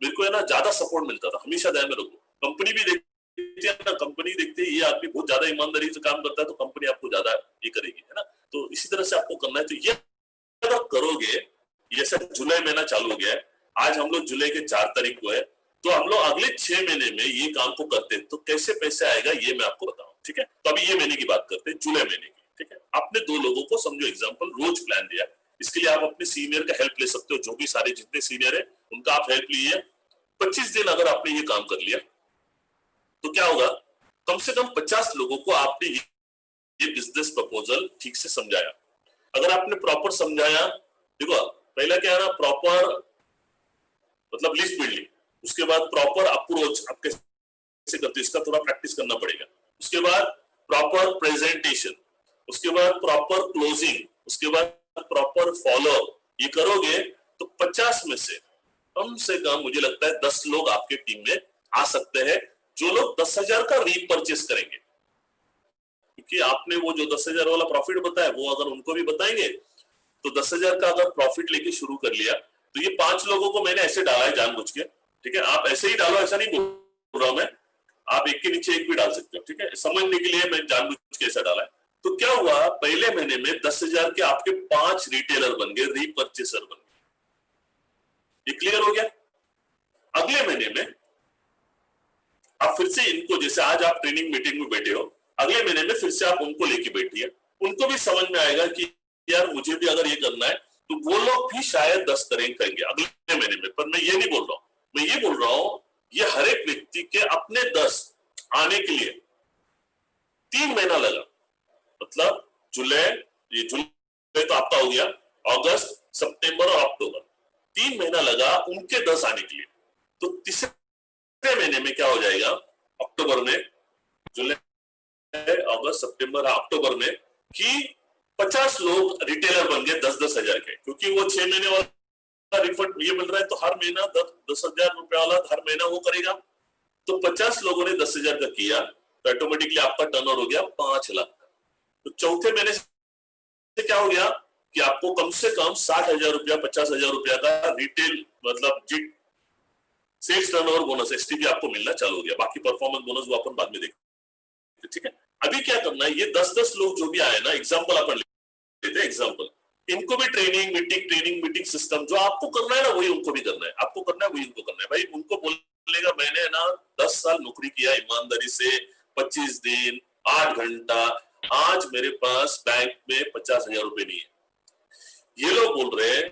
मेरे को है ना ज्यादा सपोर्ट मिलता था, हमेशा ध्यान में रखो। कंपनी भी देखती है ना, कंपनी देखती है ये आदमी बहुत ज्यादा ईमानदारी से काम करता है, तो कंपनी आपको ज्यादा ये करेगी, है ना। तो इसी तरह से आपको करना है। तो ये अगर करोगे, ये सब जुलाई महीना चालू हो गया है, आज हम लोग जुलाई के 4 तारीख को है, तो हम लोग अगले 6 महीने में ये काम को करते हैं, तो कैसे पैसे आएगा ये मैं आपको बताऊं, ठीक है। तो अभी ये महीने की बात करते हैं, जुलाई महीने की, ठीक है। आपने 2 लोगों को समझो एग्जाम्पल रोज प्लान दिया, इसके लिए आप अपने सीनियर का हेल्प ले सकते हो, जो भी सारे जितने सीनियर है उनका आप हेल्प लीजिए। 25 दिन अगर आपने ये काम कर लिया तो क्या होगा, कम से कम 50 लोगों को आपने ये बिजनेस प्रपोजल ठीक से समझाया। अगर आपने प्रॉपर समझाया, देखो पहला क्या है ना, प्रॉपर मतलब लिस्ट बिल्डिंग, उसके बाद प्रॉपर अप्रोच आप कैसे करते हो इसका थोड़ा प्रैक्टिस करना पड़ेगा, उसके बाद प्रॉपर प्रेजेंटेशन, उसके बाद प्रॉपर क्लोजिंग, उसके बाद प्रॉपर फॉलो। ये करोगे तो 50 में से कम मुझे लगता है 10 लोग आपके टीम में आ सकते हैं, जो लोग 10,000 का रीपरचेस करेंगे। क्योंकि आपने वो जो 10,000 वाला प्रॉफिट बताया वो अगर उनको भी बताएंगे तो 10,000 का अगर प्रॉफिट लेके शुरू कर लिया, तो ये 5 लोगों को मैंने ऐसे डाला है जानबूझ के, ठीक है। आप ऐसे ही डालो, ऐसा नहीं बोल रहा हूं मैं, आप एक के नीचे एक भी डाल सकते हो, ठीक है। समझने के लिए मैं जानबूझ के ऐसा डाला है। तो क्या हुआ, पहले महीने में 10,000 के आपके 5 रिटेलर बन गए, रीपरचेसर बन गए। ये क्लियर हो गया। अगले महीने में आप फिर से इनको, जैसे आज आप ट्रेनिंग मीटिंग में बैठे हो, अगले महीने में फिर से आप उनको लेके बैठिए, उनको भी समझ में आएगा कि यार मुझे भी अगर ये करना है, तो वो लोग भी शायद 10 करेंगे अगले महीने में। पर मैं ये नहीं बोल रहा हूं, मैं ये बोल रहा हूं ये हर एक व्यक्ति के अपने 10 आने के लिए 3 महीना लगा। मतलब जुलाई तो आपका हो गया, अगस्त, सितंबर और अक्टूबर, 3 महीना लगा उनके 10 आने के लिए। तो तीसरे महीने में क्या हो जाएगा, अक्टूबर में, जुलाई अगस्त सितंबर अक्टूबर में, कि 50 लोग रिटेलर बन गए 10-10 हजार के, क्योंकि वो 6 महीने वाला रिफंड ये मिल रहा है, तो हर महीना 10,000 रुपए वाला हर महीना वो करेगा। तो 50 लोगों ने 10,000 का किया, तो ऑटोमेटिकली आपका टर्नओवर हो गया 5 लाख का। तो चौथे महीने से क्या हो गया कि आपको कम से कम 60,000 रुपया 50,000 रुपया का रिटेल मतलब सेल्स टर्नओवर बोनस एसटीबी आपको मिलना चालू हो गया। बाकी परफॉर्मेंस बोनस वो अपन बाद में देखेंगे, ठीक है। अभी क्या करना है, ये 10-10 लोग जो भी आए ना, एग्जांपल अपन लेते हैं, एग्जांपल, इनको भी ट्रेनिंग मीटिंग सिस्टम जो आपको करना है ना वही उनको भी करना है, आपको करना है वही उनको करना है। भाई उनको बोलेगा मैंने ना 10 साल नौकरी किया ईमानदारी से, 25 दिन 8 घंटा, आज मेरे पास बैंक में 50,000 रुपए नहीं है। ये लोग बोल रहे हैं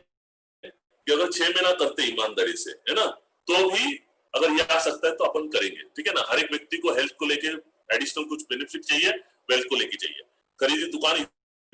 कि अगर 6 महीना करते ईमानदारी से, है ना, तो भी अगर ये आ सकता है तो अपन करेंगे, ठीक है ना। हर एक व्यक्ति को हेल्थ को लेके एडिशनल कुछ बेनिफिट चाहिए, वेल्थ को लेके चाहिए। खरीदी दुकान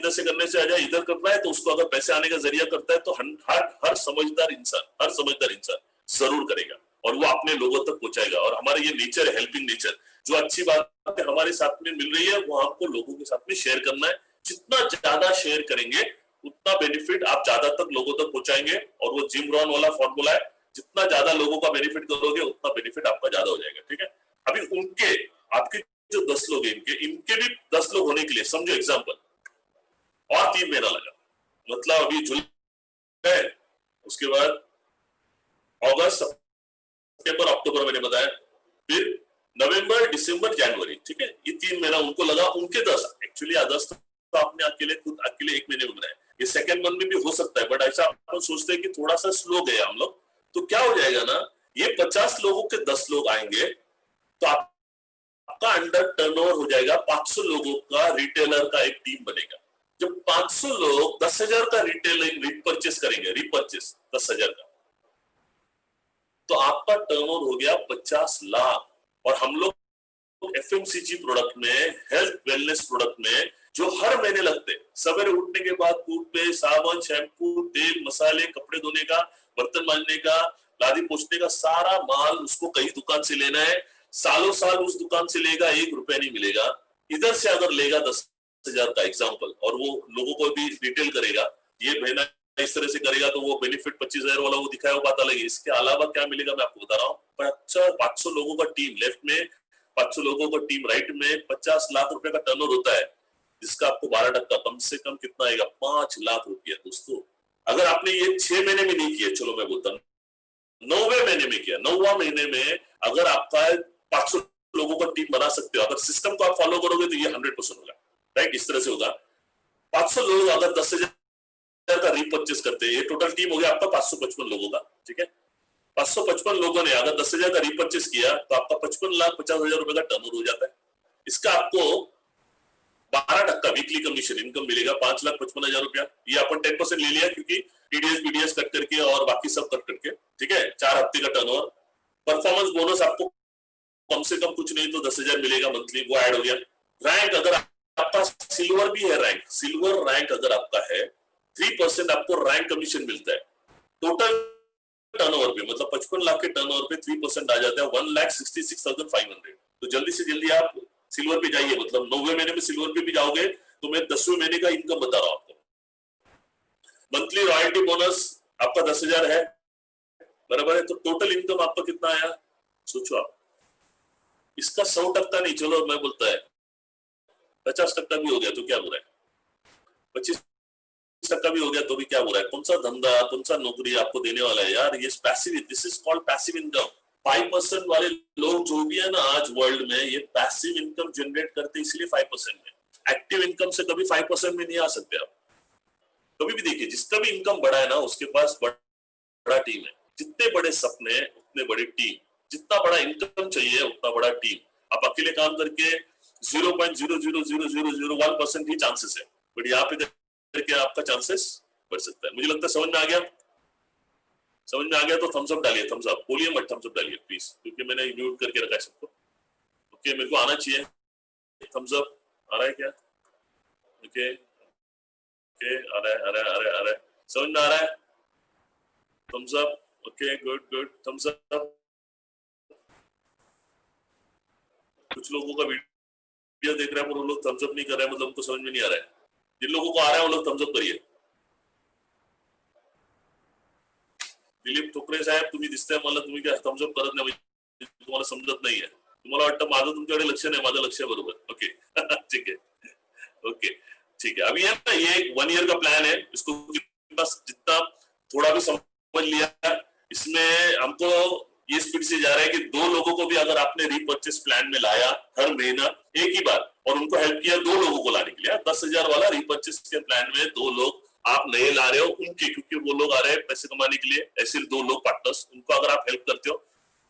इधर से करने से आ जाए, इधर करना है तो उसको अगर पैसे आने का जरिया करता है तो हर समझदार इंसान जरूर करेगा और वो अपने लोगों तक पहुंचाएगा। और हमारा ये नेचर है, हेल्पिंग नेचर, जो अच्छी बात है हमारे साथ में मिल रही है वो हमको लोगों के साथ में शेयर करना है। जितना ज्यादा शेयर करेंगे उतना बेनिफिट आप ज्यादा तक लोगों तक पहुंचाएंगे। और वो जिम रॉन वाला फॉर्मूला है, जितना ज्यादा लोगों का बेनिफिट करोगे उतना बेनिफिट आपका ज्यादा हो जाएगा। ठीक है, अभी उनके आपके जो 10 लोग हैं इनके भी 10 लोग होने के लिए समझो एग्जाम्पल और 3 महीना लगा, मतलब अभी जुलाई है, उसके बाद अगस्त सितंबर अक्टूबर मैंने बताया, फिर नवंबर दिसंबर जनवरी, ठीक है, ये 3 महीना उनको लगा। उनके 10 एक्चुअली अगस्त तो आपने अकेले 1 महीने में बनाया, ये सेकंड मंथ में भी हो सकता है, बट ऐसा अपन सोचते हैं कि थोड़ा सा स्लो गया हम लोग, तो क्या हो जाएगा ना, ये 50 लोगों के 10 लोग आएंगे तो आपका अंडर टर्नओवर हो जाएगा 500 लोगों का, रिटेलर का एक टीम बनेगा। जब 500 लोग 10,000 का रिटेलिंग रिपर्चेस करेंगे, रिपर्चेस 10,000 का, तो आपका टर्नओवर हो गया 50 लाख। और हम लोग एफएमसीजी प्रोडक्ट में, हेल्थ वेलनेस प्रोडक्ट में जो हर महीने लगते, सवेरे उठने के बाद टूथपेस्ट, साबुन, शैम्पू, तेल, मसाले, कपड़े धोने का, बर्तन मांजने का, लादी पोछने का, सारा माल उसको कई दुकान से लेना है, सालों साल उस दुकान से लेगा, 1 रुपया नहीं मिलेगा। इधर से अगर लेगा 10,000 का एग्जाम्पल और वो लोगों को भी रिटेल करेगा, ये महीना इस तरह से करेगा तो वो बेनिफिट 25,000 वाला वो दिखाया, वो बात अलग है। इसके अलावा क्या मिलेगा मैं आपको बता रहा हूँ। 500 लोगों का टीम लेफ्ट में, 500 लोगों का टीम राइट में, 50 लाख रुपए का टर्नओवर होता है, जिसका आपको 12% कम से कम कितना आएगा, 5 लाख रुपया। दोस्तों अगर आपने ये 6 महीने में नहीं किया, चलो मैं बोलता हूँ 9वें महीने में किया, 9वां महीने में अगर आपका 500 लोगों का टीम बना सकते हो, अगर सिस्टम को आप फॉलो करोगे तो ये 100% होगा, राइट, इस तरह से होगा। 500 लोग अगर 10,000 का रीपर्चेस करते हैं, ये टोटल टीम हो गया आपका 555 लोगों का, ठीक है। 555 लोगों ने अगर 10,000 का रीपर्चेस किया तो आपका 55,50,000 रुपए का टर्नओवर हो जाता है। इसका आपको 12% वीकली कमीशन इनकम मिलेगा, 5,55,000 रुपया। ये अपन 10% ले लिया क्योंकि टीडीएस बीडीएस कट करके और बाकी सब कट करके, ठीक है, 4 हफ्ते का टर्नओवर। परफॉर्मेंस बोनस आपको कम से कम कुछ नहीं तो 10,000 मिलेगा मंथली, वो ऐड हो गया। रैंक अगर आपका सिल्वर भी है, रैंक सिल्वर रैंक अगर आपका है, 3% आपको रैंक कमीशन मिलता है। टोटल टर्नओवर पे मतलब 55 लाख के टर्नओवर पे 3% आ जाता है 1,66,500। तो जल्दी से जल्दी आप सिल्वर पे जाइए, मतलब 9वें महीने में सिल्वर पे भी जाओगे तो मैं 10वें महीने का इनकम बता रहा हूं आपको। मंथली रॉयल्टी बोनस आपका 10,000 है, बराबर है, तो टोटल इनकम आपका कितना आया सोचो आप। इसका 100% नहीं, चलो मैं बोलता है 50% भी हो गया तो क्या बुरा है, 25% भी हो गया तो भी क्या बुरा है। कौन सा धंधा, कौन सा नौकरी आपको देने वाला है यार, ये passive, this is called passive income. 5% वाले लोग जो भी है ना आज वर्ल्ड में, ये पैसिव इनकम जनरेट करते इसलिए 5% में। एक्टिव इनकम से कभी 5% में नहीं आ सकते आप कभी भी। देखिए जिसका भी इनकम बड़ा है ना उसके पास बड़ा टीम है, जितने बड़े सपने उतने बड़ी टीम, जितना बड़ा इनकम चाहिए उतना बड़ा टीम। आप अकेले काम करके 0.00001% ही चांसेस है, बट यहाँ पे करके आपका चांसेस बढ़ सकता है। मुझे लगता है समझ में आ गया, समझ में आ गया तो थम्स अप डालिए, थम्स अप बोलिए मत, थम्स अप डालिए प्लीज, क्योंकि मैंने म्यूट करके रखा है सबको। ओके मेरे को आना चाहिए, थम्स अप आ रहा है क्या? ओके ओके आ रहा है, आ रहा है, आ रहा है, आ रहा है, समझ में आ रहा है? Thumbs up, okay good good, thumbs up. कुछ लोगों का वीडियो देख रहे हैं पर वो लोग थम्स अप नहीं कर रहे हैं, मतलब उनको समझ में नहीं आ रहा है। जिन लोगों को आ रहा है वो लोग थम्स अप करिए। दिलीप ठोकरे साहेब तुम्ही दिसताय मला, तुम्ही काय थम्स अप करत नाही, तुम्हाला समजत नाहीये, तुम्हाला वाटतं माझं तुमच्याकडे लक्ष नाही, माझं लक्ष बरोबर। ओके ठीक है, ओके ठीक है। अभी है ना ये 1 ईयर का प्लान है, इसको जितना थोड़ा भी समझ लिया, इसमें हमको ये स्पीड से जा रहा है कि 2 लोगों को भी अगर आपने रीपर्चेस प्लान में लाया हर महीना एक ही बार और उनको हेल्प किया 2 लोगों को लाने के लिए, 10,000 वाला रीपर्चेस के प्लान में 2 लोग आप नए ला रहे हो उनके, क्योंकि वो लोग आ रहे हैं पैसे कमाने के लिए, ऐसे 2 लोग पार्टनर्स, उनको अगर आप हेल्प करते हो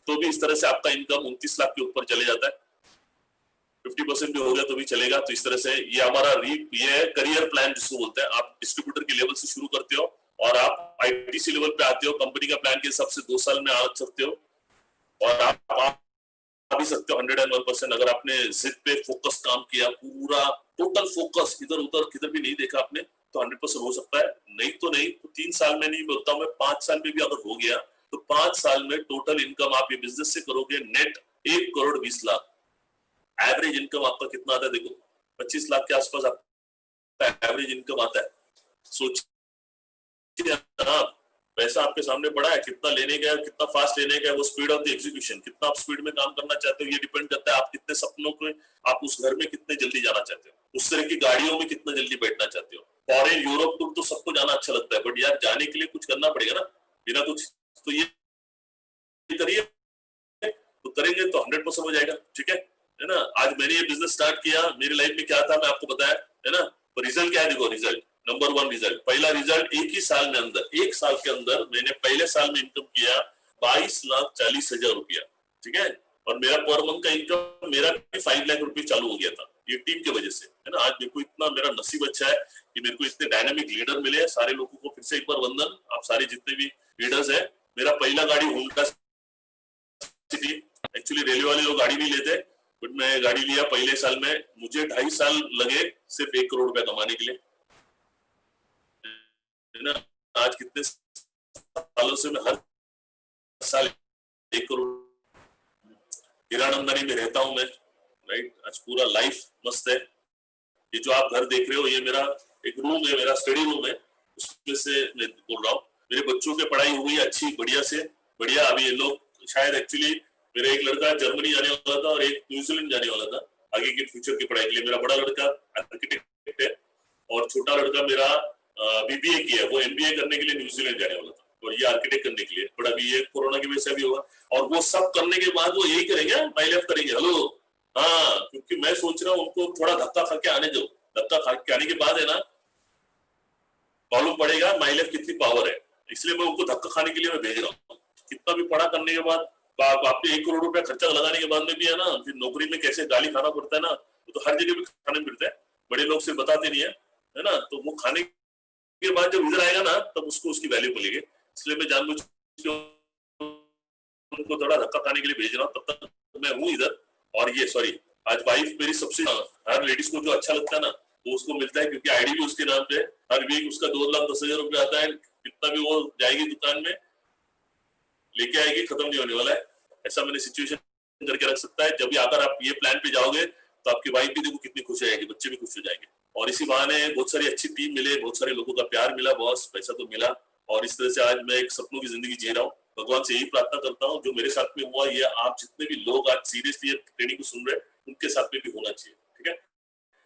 तो भी इस तरह से आपका इनकम 29 लाख के ऊपर चले जाता है। 50% भी हो गया तो भी चलेगा। तो इस तरह से ये हमारा ये करियर प्लान जिसको बोलते हैं, आप डिस्ट्रीब्यूटर के लेवल से शुरू करते हो और आप आईटीसी लेवल पे आते हो, कंपनी का प्लान के हिसाब से 2 साल में आ सकते हो और आप आ भी सकते हो 101%। अगर आपने जिद पे फोकस काम किया, पूरा टोटल फोकस इधर उधर किधर भी नहीं देखा आपने, तो 100% हो सकता है। नहीं तो 3 साल में नहीं बोलता मैं, 5 साल में भी अगर हो गया तो 5 साल में टोटल इनकम आप ये बिजनेस से करोगे नेट 1,20,00,000। एवरेज इनकम आपका कितना आता है देखो, 25 लाख के आसपास आपका एवरेज इनकम आता है। सोचिए आप, पैसा आपके सामने पड़ा है, कितना लेने गया, कितना फास्ट लेने गया, वो स्पीड ऑफ द एग्जीक्यूशन, कितना आप स्पीड में काम करना चाहते हो, ये डिपेंड करता है आप कितने सपनों को, आप उस घर में कितने जल्दी जाना चाहते हो, उस तरह की गाड़ियों में कितना जल्दी बैठना चाहते हो। फॉरेन यूरोप टूर तो सबको जाना अच्छा लगता है, बट यार जाने के लिए कुछ करना पड़ेगा ना, बिना कुछ तो ये करिए, तो करेंगे तो 100% हो जाएगा। ठीक है ना। आज मैंने ये बिजनेस स्टार्ट किया, मेरी लाइफ में क्या था मैं आपको बताया है ना। तो रिजल्ट क्या है देखो, रिजल्ट नंबर 1 रिजल्ट, पहला रिजल्ट एक ही साल में अंदर, 1 साल के अंदर मैंने पहले साल में इनकम किया 22,40,000 रुपया। ठीक है। और मेरा पर मंथ का इनकम मेरा भी 5 लाख रुपये चालू हो गया था, ये टीम की वजह से है ना। आज मेरे को इतना मेरा नसीब अच्छा है कि मेरे को इतने डायनामिक लीडर मिले हैं। सारे लोगों को फिर से एक बार वंदन, आप सारे जितने भी लीडर्स है। मेरा पहला गाड़ी होंडा सिटी, एक्चुअली रेलवे वाले लोग गाड़ी नहीं लेते, बट मैं गाड़ी लिया पहले साल में। मुझे 2.5 साल लगे सिर्फ 1 करोड़ रुपया कमाने के लिए, है ना। आज कितने सालों से मैं हर साल 1 करोड़ हीरानंदानी में रहता हूं मैं, राइट। आज पूरा लाइफ मस्त है। ये जो आप घर देख रहे हो, ये मेरा एक रूम है, मेरा स्टडी रूम है, उसमें से मैं बोल रहा हूँ। मेरे बच्चों की पढ़ाई हो गई अच्छी, बढ़िया से बढ़िया। अभी ये लोग शायद एक्चुअली मेरा एक लड़का जर्मनी जाने वाला था और एक न्यूजीलैंड जाने वाला था आगे के फ्यूचर की पढ़ाई के लिए। मेरा बड़ा लड़का आर्किटेक्ट है और छोटा लड़का मेरा बीबीए किया है, वो एमबीए करने के लिए न्यूजीलैंड जाने वाला था और ये आर्किटेक्ट करने के लिए। बट अभी ये कोरोना की वजह से भी होगा, और वो सब करने के बाद वो यही करेंगे, माई लेफ्ट करेंगे। हेलो, हाँ, क्योंकि मैं सोच रहा हूँ उनको थोड़ा धक्का खा के आने दो। धक्का खा के आने के बाद है ना, मालूम पड़ेगा माई लेफ्ट कितनी पावर है। इसलिए मैं उनको धक्का खाने के लिए मैं भेज रहा हूँ। कितना भी पढ़ा करने के बाद, आपने 1 करोड़ रुपया खर्चा लगाने के बाद में भी है ना, फिर नौकरी में कैसे गाली खाना पड़ता है ना, तो हर जगह भी खाने मिलता है, बड़े लोग से बताते नहीं है ना। तो वो खाने के बाद जब इधर आएगा ना, तब उसको उसकी वैल्यू मिलेगी। इसलिए मैं जानबूझ के उनको थोड़ा धक्का खाने के लिए भेज रहा हूँ। तब तक मैं हूँ इधर। और ये सॉरी, आज वाइफ मेरी सबसे, हर लेडीज को जो अच्छा लगता है ना वो उसको मिलता है, क्योंकि आईडी भी उसके नाम पे। हर वीक उसका 2,10,000 रुपया आता है, कितना भी वो जाएगी दुकान में लेके आएगी, खत्म नहीं होने वाला है। ऐसा मैंने सिचुएशन करके रख सकता है। जब भी अगर आप ये प्लान पे जाओगे तो आपकी वाइफ भी देखो कितनी खुश हो जाएगी, बच्चे भी खुश हो जाएंगे। और इसी बहाने बहुत सारी अच्छी टीम मिले, बहुत सारे लोगों का प्यार मिला, बॉस पैसा तो मिला। और इस तरह से आज मैं एक सपनों की जिंदगी जी रहा हूँ। भगवान से यही प्रार्थना करता हूँ जो मेरे साथ में हुआ, ये आप जितने भी लोग आज सीरियसली ट्रेनिंग को सुन रहे हैं उनके साथ में भी होना चाहिए। ठीक है।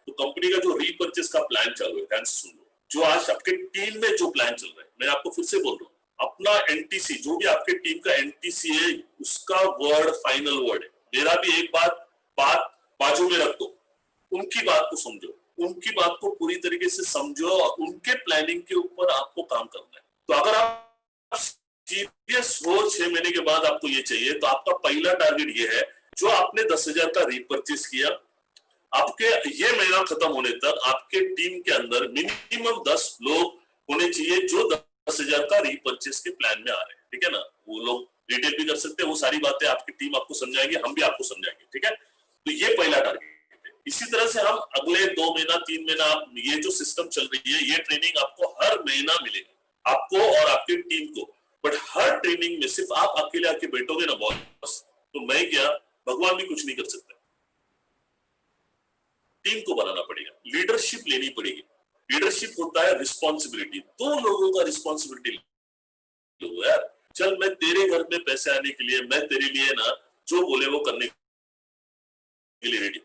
तो कंपनी का जो रीपर्चेस का प्लान चल रहा है, ध्यान से सुन लो। जो आज आपके टीम में जो प्लान चल रहा है, मैं आपको फिर से बोल रहा हूँ, अपना एनटीसी, जो भी आपके टीम का एनटीसी है, उसका वर्ड फाइनल वर्ड है। मेरा भी एक बात बाजू में रख दो, उनकी बात को समझो, उनकी बात को पूरी तरीके से समझो और उनके प्लानिंग के ऊपर आपको काम करना है। तो अगर आप सीरियस हो 6 महीने के बाद आपको ये चाहिए, तो आपका पहला टारगेट ये है, जो आपने 10,000 का रीपर्चेस किया, आपके ये महीना खत्म होने तक आपके टीम के अंदर मिनिमम 10 लोग होने चाहिए जो 10,000 का रीपर्चेस के प्लान में आ रहे हैं। ठीक है ना। वो लोग रिटेल भी कर सकते हैं, वो सारी बातें आपकी टीम आपको समझाएंगे, हम भी आपको समझाएंगे। ठीक है। तो ये पहला टारगेट है। इसी तरह से हम अगले 2 महीना 3 महीना, ये जो सिस्टम चल रही है, ये ट्रेनिंग आपको हर महीना मिलेगी, आपको और आपकी टीम को। बट हर ट्रेनिंग में सिर्फ आप अकेले आके बैठोगे ना बॉस, तो मैं क्या, भगवान भी कुछ नहीं कर सकता। टीम को बनाना पड़ेगा, लीडरशिप लेनी पड़ेगी। लीडरशिप होता है रिस्पॉन्सिबिलिटी, 2 लोगों का रिस्पॉन्सिबिलिटी लो यार। चल मैं तेरे घर में पैसे आने के लिए, मैं तेरे लिए ना जो बोले वो करने के लिए रेडी।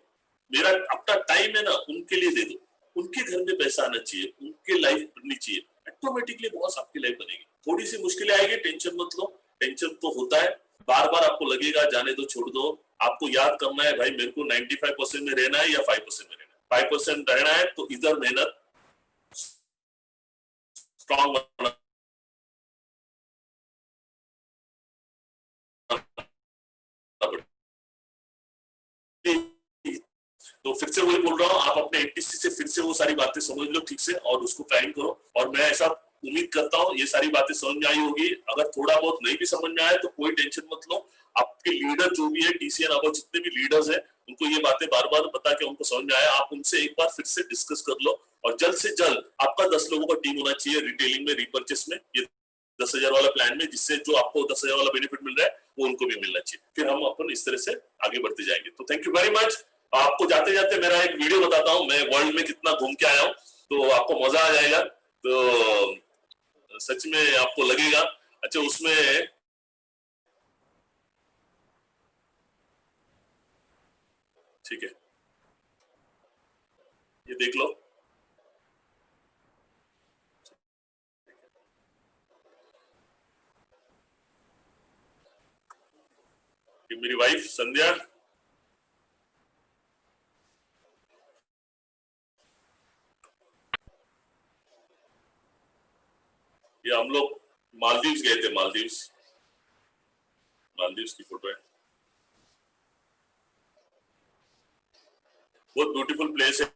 मेरा अपना टाइम है ना उनके लिए दे दो, उनके घर में पैसा आना चाहिए, उनकी लाइफ बननी चाहिए, ऑटोमेटिकली बॉस आपकी लाइफ बनेगी। थोड़ी सी मुश्किलें आएगी, टेंशन मत लो, टेंशन तो होता है, बार बार आपको लगेगा, जाने दो, छोड़ दो। आपको याद करना है भाई, मेरे को 95% में रहना है या 5% में रहना है। 5% रहना है तो इधर मेहनत स्ट्रॉन्ग बनना। तो फिर से वही बोल रहा हूँ, आप अपने एनटीसी से फिर से वो सारी बातें समझ लो ठीक से और उसको प्लान करो। और मैं ऐसा उम्मीद करता हूँ ये सारी बातें समझ में आई होगी। अगर थोड़ा बहुत नहीं भी समझ में आए तो कोई टेंशन मत लो, आपके लीडर जो भी है, टीसीएन अब जितने भी लीडर्स हैं उनको ये बातें बार बार बता के उनको समझ में आया, आप उनसे एक बार फिर से डिस्कस कर लो और जल्द से जल्द आपका 10 लोगों का टीम होना चाहिए रिटेलिंग में, रिपर्चेस में, ये 10,000 वाला प्लान में, जिससे जो आपको 10,000 वाला बेनिफिट मिल रहा है वो उनको भी मिलना चाहिए। फिर हम अपन इस तरह से आगे बढ़ते जाएंगे। तो थैंक यू वेरी मच। आपको जाते जाते मेरा एक वीडियो बताता हूँ, मैं वर्ल्ड में कितना घूम के आया हूँ, तो आपको मजा आ जाएगा। तो सच में आपको लगेगा अच्छा। उसमें ठीक है, ये देख लो, ये मेरी वाइफ संध्या, ये हम लोग मालदीव्स गए थे, मालदीव्स की फोटो है। बहुत ब्यूटीफुल प्लेस है,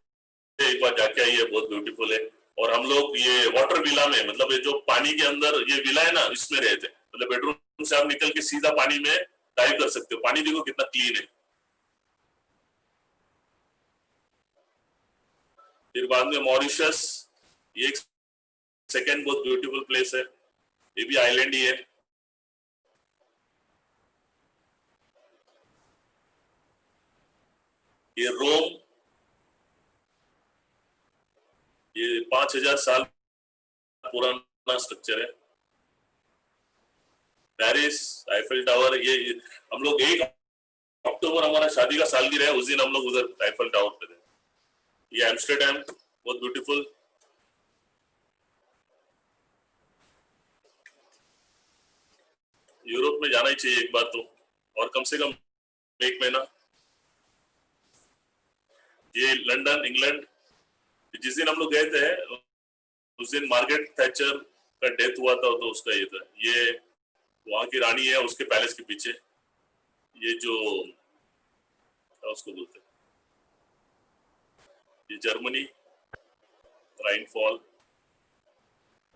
एक बार जाके आई है, बहुत ब्यूटीफुल है। और हम लोग ये वाटर विला में, मतलब ये जो पानी के अंदर ये विला है ना, इसमें रहे थे। मतलब बेडरूम से आप निकल के सीधा पानी में डाइव कर सकते हो। पानी देखो कितना क्लीन है। फिर बाद में मॉरिशस, ये एक सेकेंड बहुत ब्यूटीफुल प्लेस है, ये भी आइलैंड ही है। ये रोम, ये 5,000 साल पुराना स्ट्रक्चर है। पेरिस, आईफेल टावर, ये हम लोग 1 अक्टूबर हमारा शादी का सालगिरह है, उस दिन हम लोग उधर आईफेल टावर पे थे। ये एम्स्टर्डम, बहुत ब्यूटीफुल। यूरोप में जाना ही चाहिए एक बार तो, और कम से कम 1 महीना। ये लंदन, इंग्लैंड, जिस दिन हम लोग गए थे उस दिन मार्garet थैचर का डेथ हुआ था, तो उसका ये था। ये वहां की रानी है, उसके पैलेस के पीछे ये जो उसको बोलते हैं, ये जर्मनी, राइनफॉल,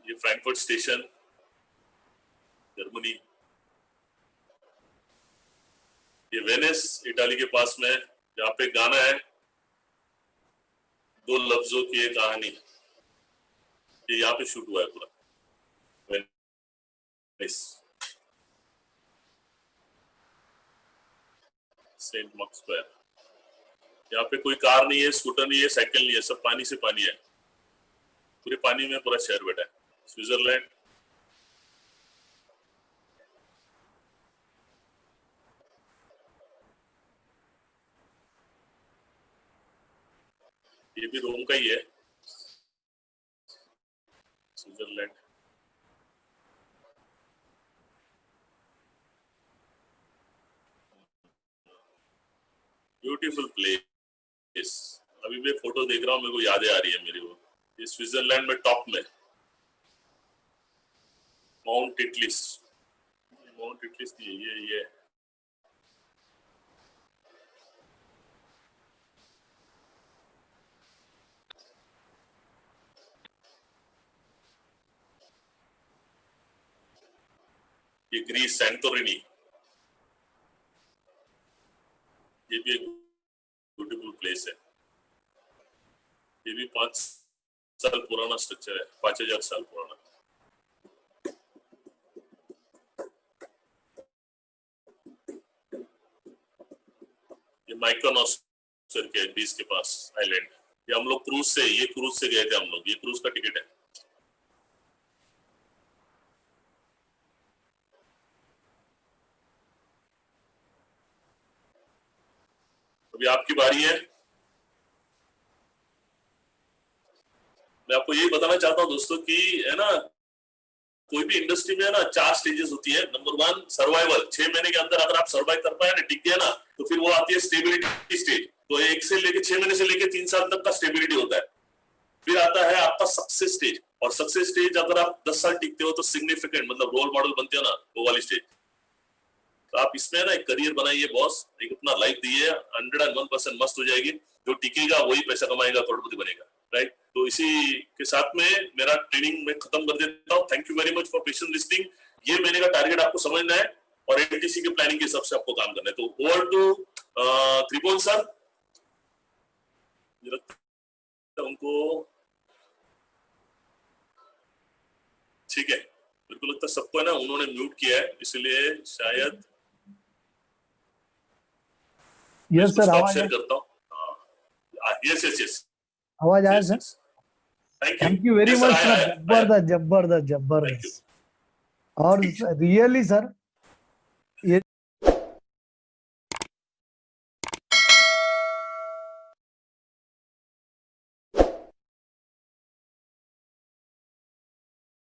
ये फ्रैंकफर्ट स्टेशन, जर्मनी। ये वेनिस, इटाली के पास में, जहाँ पे गाना है 2 लफ्जों की एक कहानी, ये यहाँ पे शूट हुआ है पूरा, वेनिस। सेंट मार्क स्क्वायर, यहाँ पे कोई कार नहीं है, स्कूटर नहीं है, साइकिल नहीं है, सब पानी से पानी है। पूरे पानी में पूरा शहर बैठा है। स्विट्जरलैंड, ये भी रोम का ही है, स्विट्जरलैंड। Beautiful place. अभी मैं फोटो देख रहा हूँ, मेरे को यादें आ रही है मेरी वो। ये स्विट्जरलैंड में टॉप में माउंट इटलिस, माउंट इटलिस ये ये ग्रीस, सैंटोरिनी, ये भी एक ब्यूटीफुल प्लेस है। ये भी 5 साल पुराना स्ट्रक्चर है, 5,000 साल पुराना। ये माइकोनोस करके बीच के पास आइलैंड, ये हम लोग क्रूज से गए थे हम लोग। ये क्रूज का टिकट है। अभी आपकी बारी है। मैं आपको यही बताना चाहता हूँ दोस्तों कि है ना, कोई भी इंडस्ट्री में है ना 4 स्टेजेस होती है। नंबर 1 सर्वाइवल, 6 महीने के अंदर अगर आप सर्वाइव कर पाए ना, टिक गया ना, तो फिर वो आती है स्टेबिलिटी स्टेज। तो 1 से लेके 6 महीने से लेके 3 साल तक का स्टेबिलिटी होता है। फिर आता है आपका सक्सेस स्टेज, और सक्सेस स्टेज अगर आप 10 साल टिकते हो तो सिग्निफिकेंट, मतलब रोल मॉडल बनते हो ना, वो वाली स्टेज। तो आप इसमें ना एक करियर बनाइए बॉस, एक अपना लाइफ दिए, 101% मस्त हो जाएगी। जो टिकेगा वही पैसा कमाएगा, करोड़पति बनेगा, राइट। तो इसी के साथ में मेरा ट्रेनिंग में खत्म कर देता हूँ। Thank you very much for patient listening. ये महीने का टारगेट आपको समझना है और एलटीसी के प्लानिंग के हिसाब से आपको काम करना है। तो ओवर टू त्रिभुवन सर, मुझे लगता है उनको ठीक है, मेरे को लगता है सबको है ना उन्होंने म्यूट किया है, इसलिए शायद यस सर, आवाज शेयर करता हूँ। यस यस यस, आवाज आया sir? Thank you very much sir, जबरदस्त जबरदस्त जबरदस्त। और रियली सर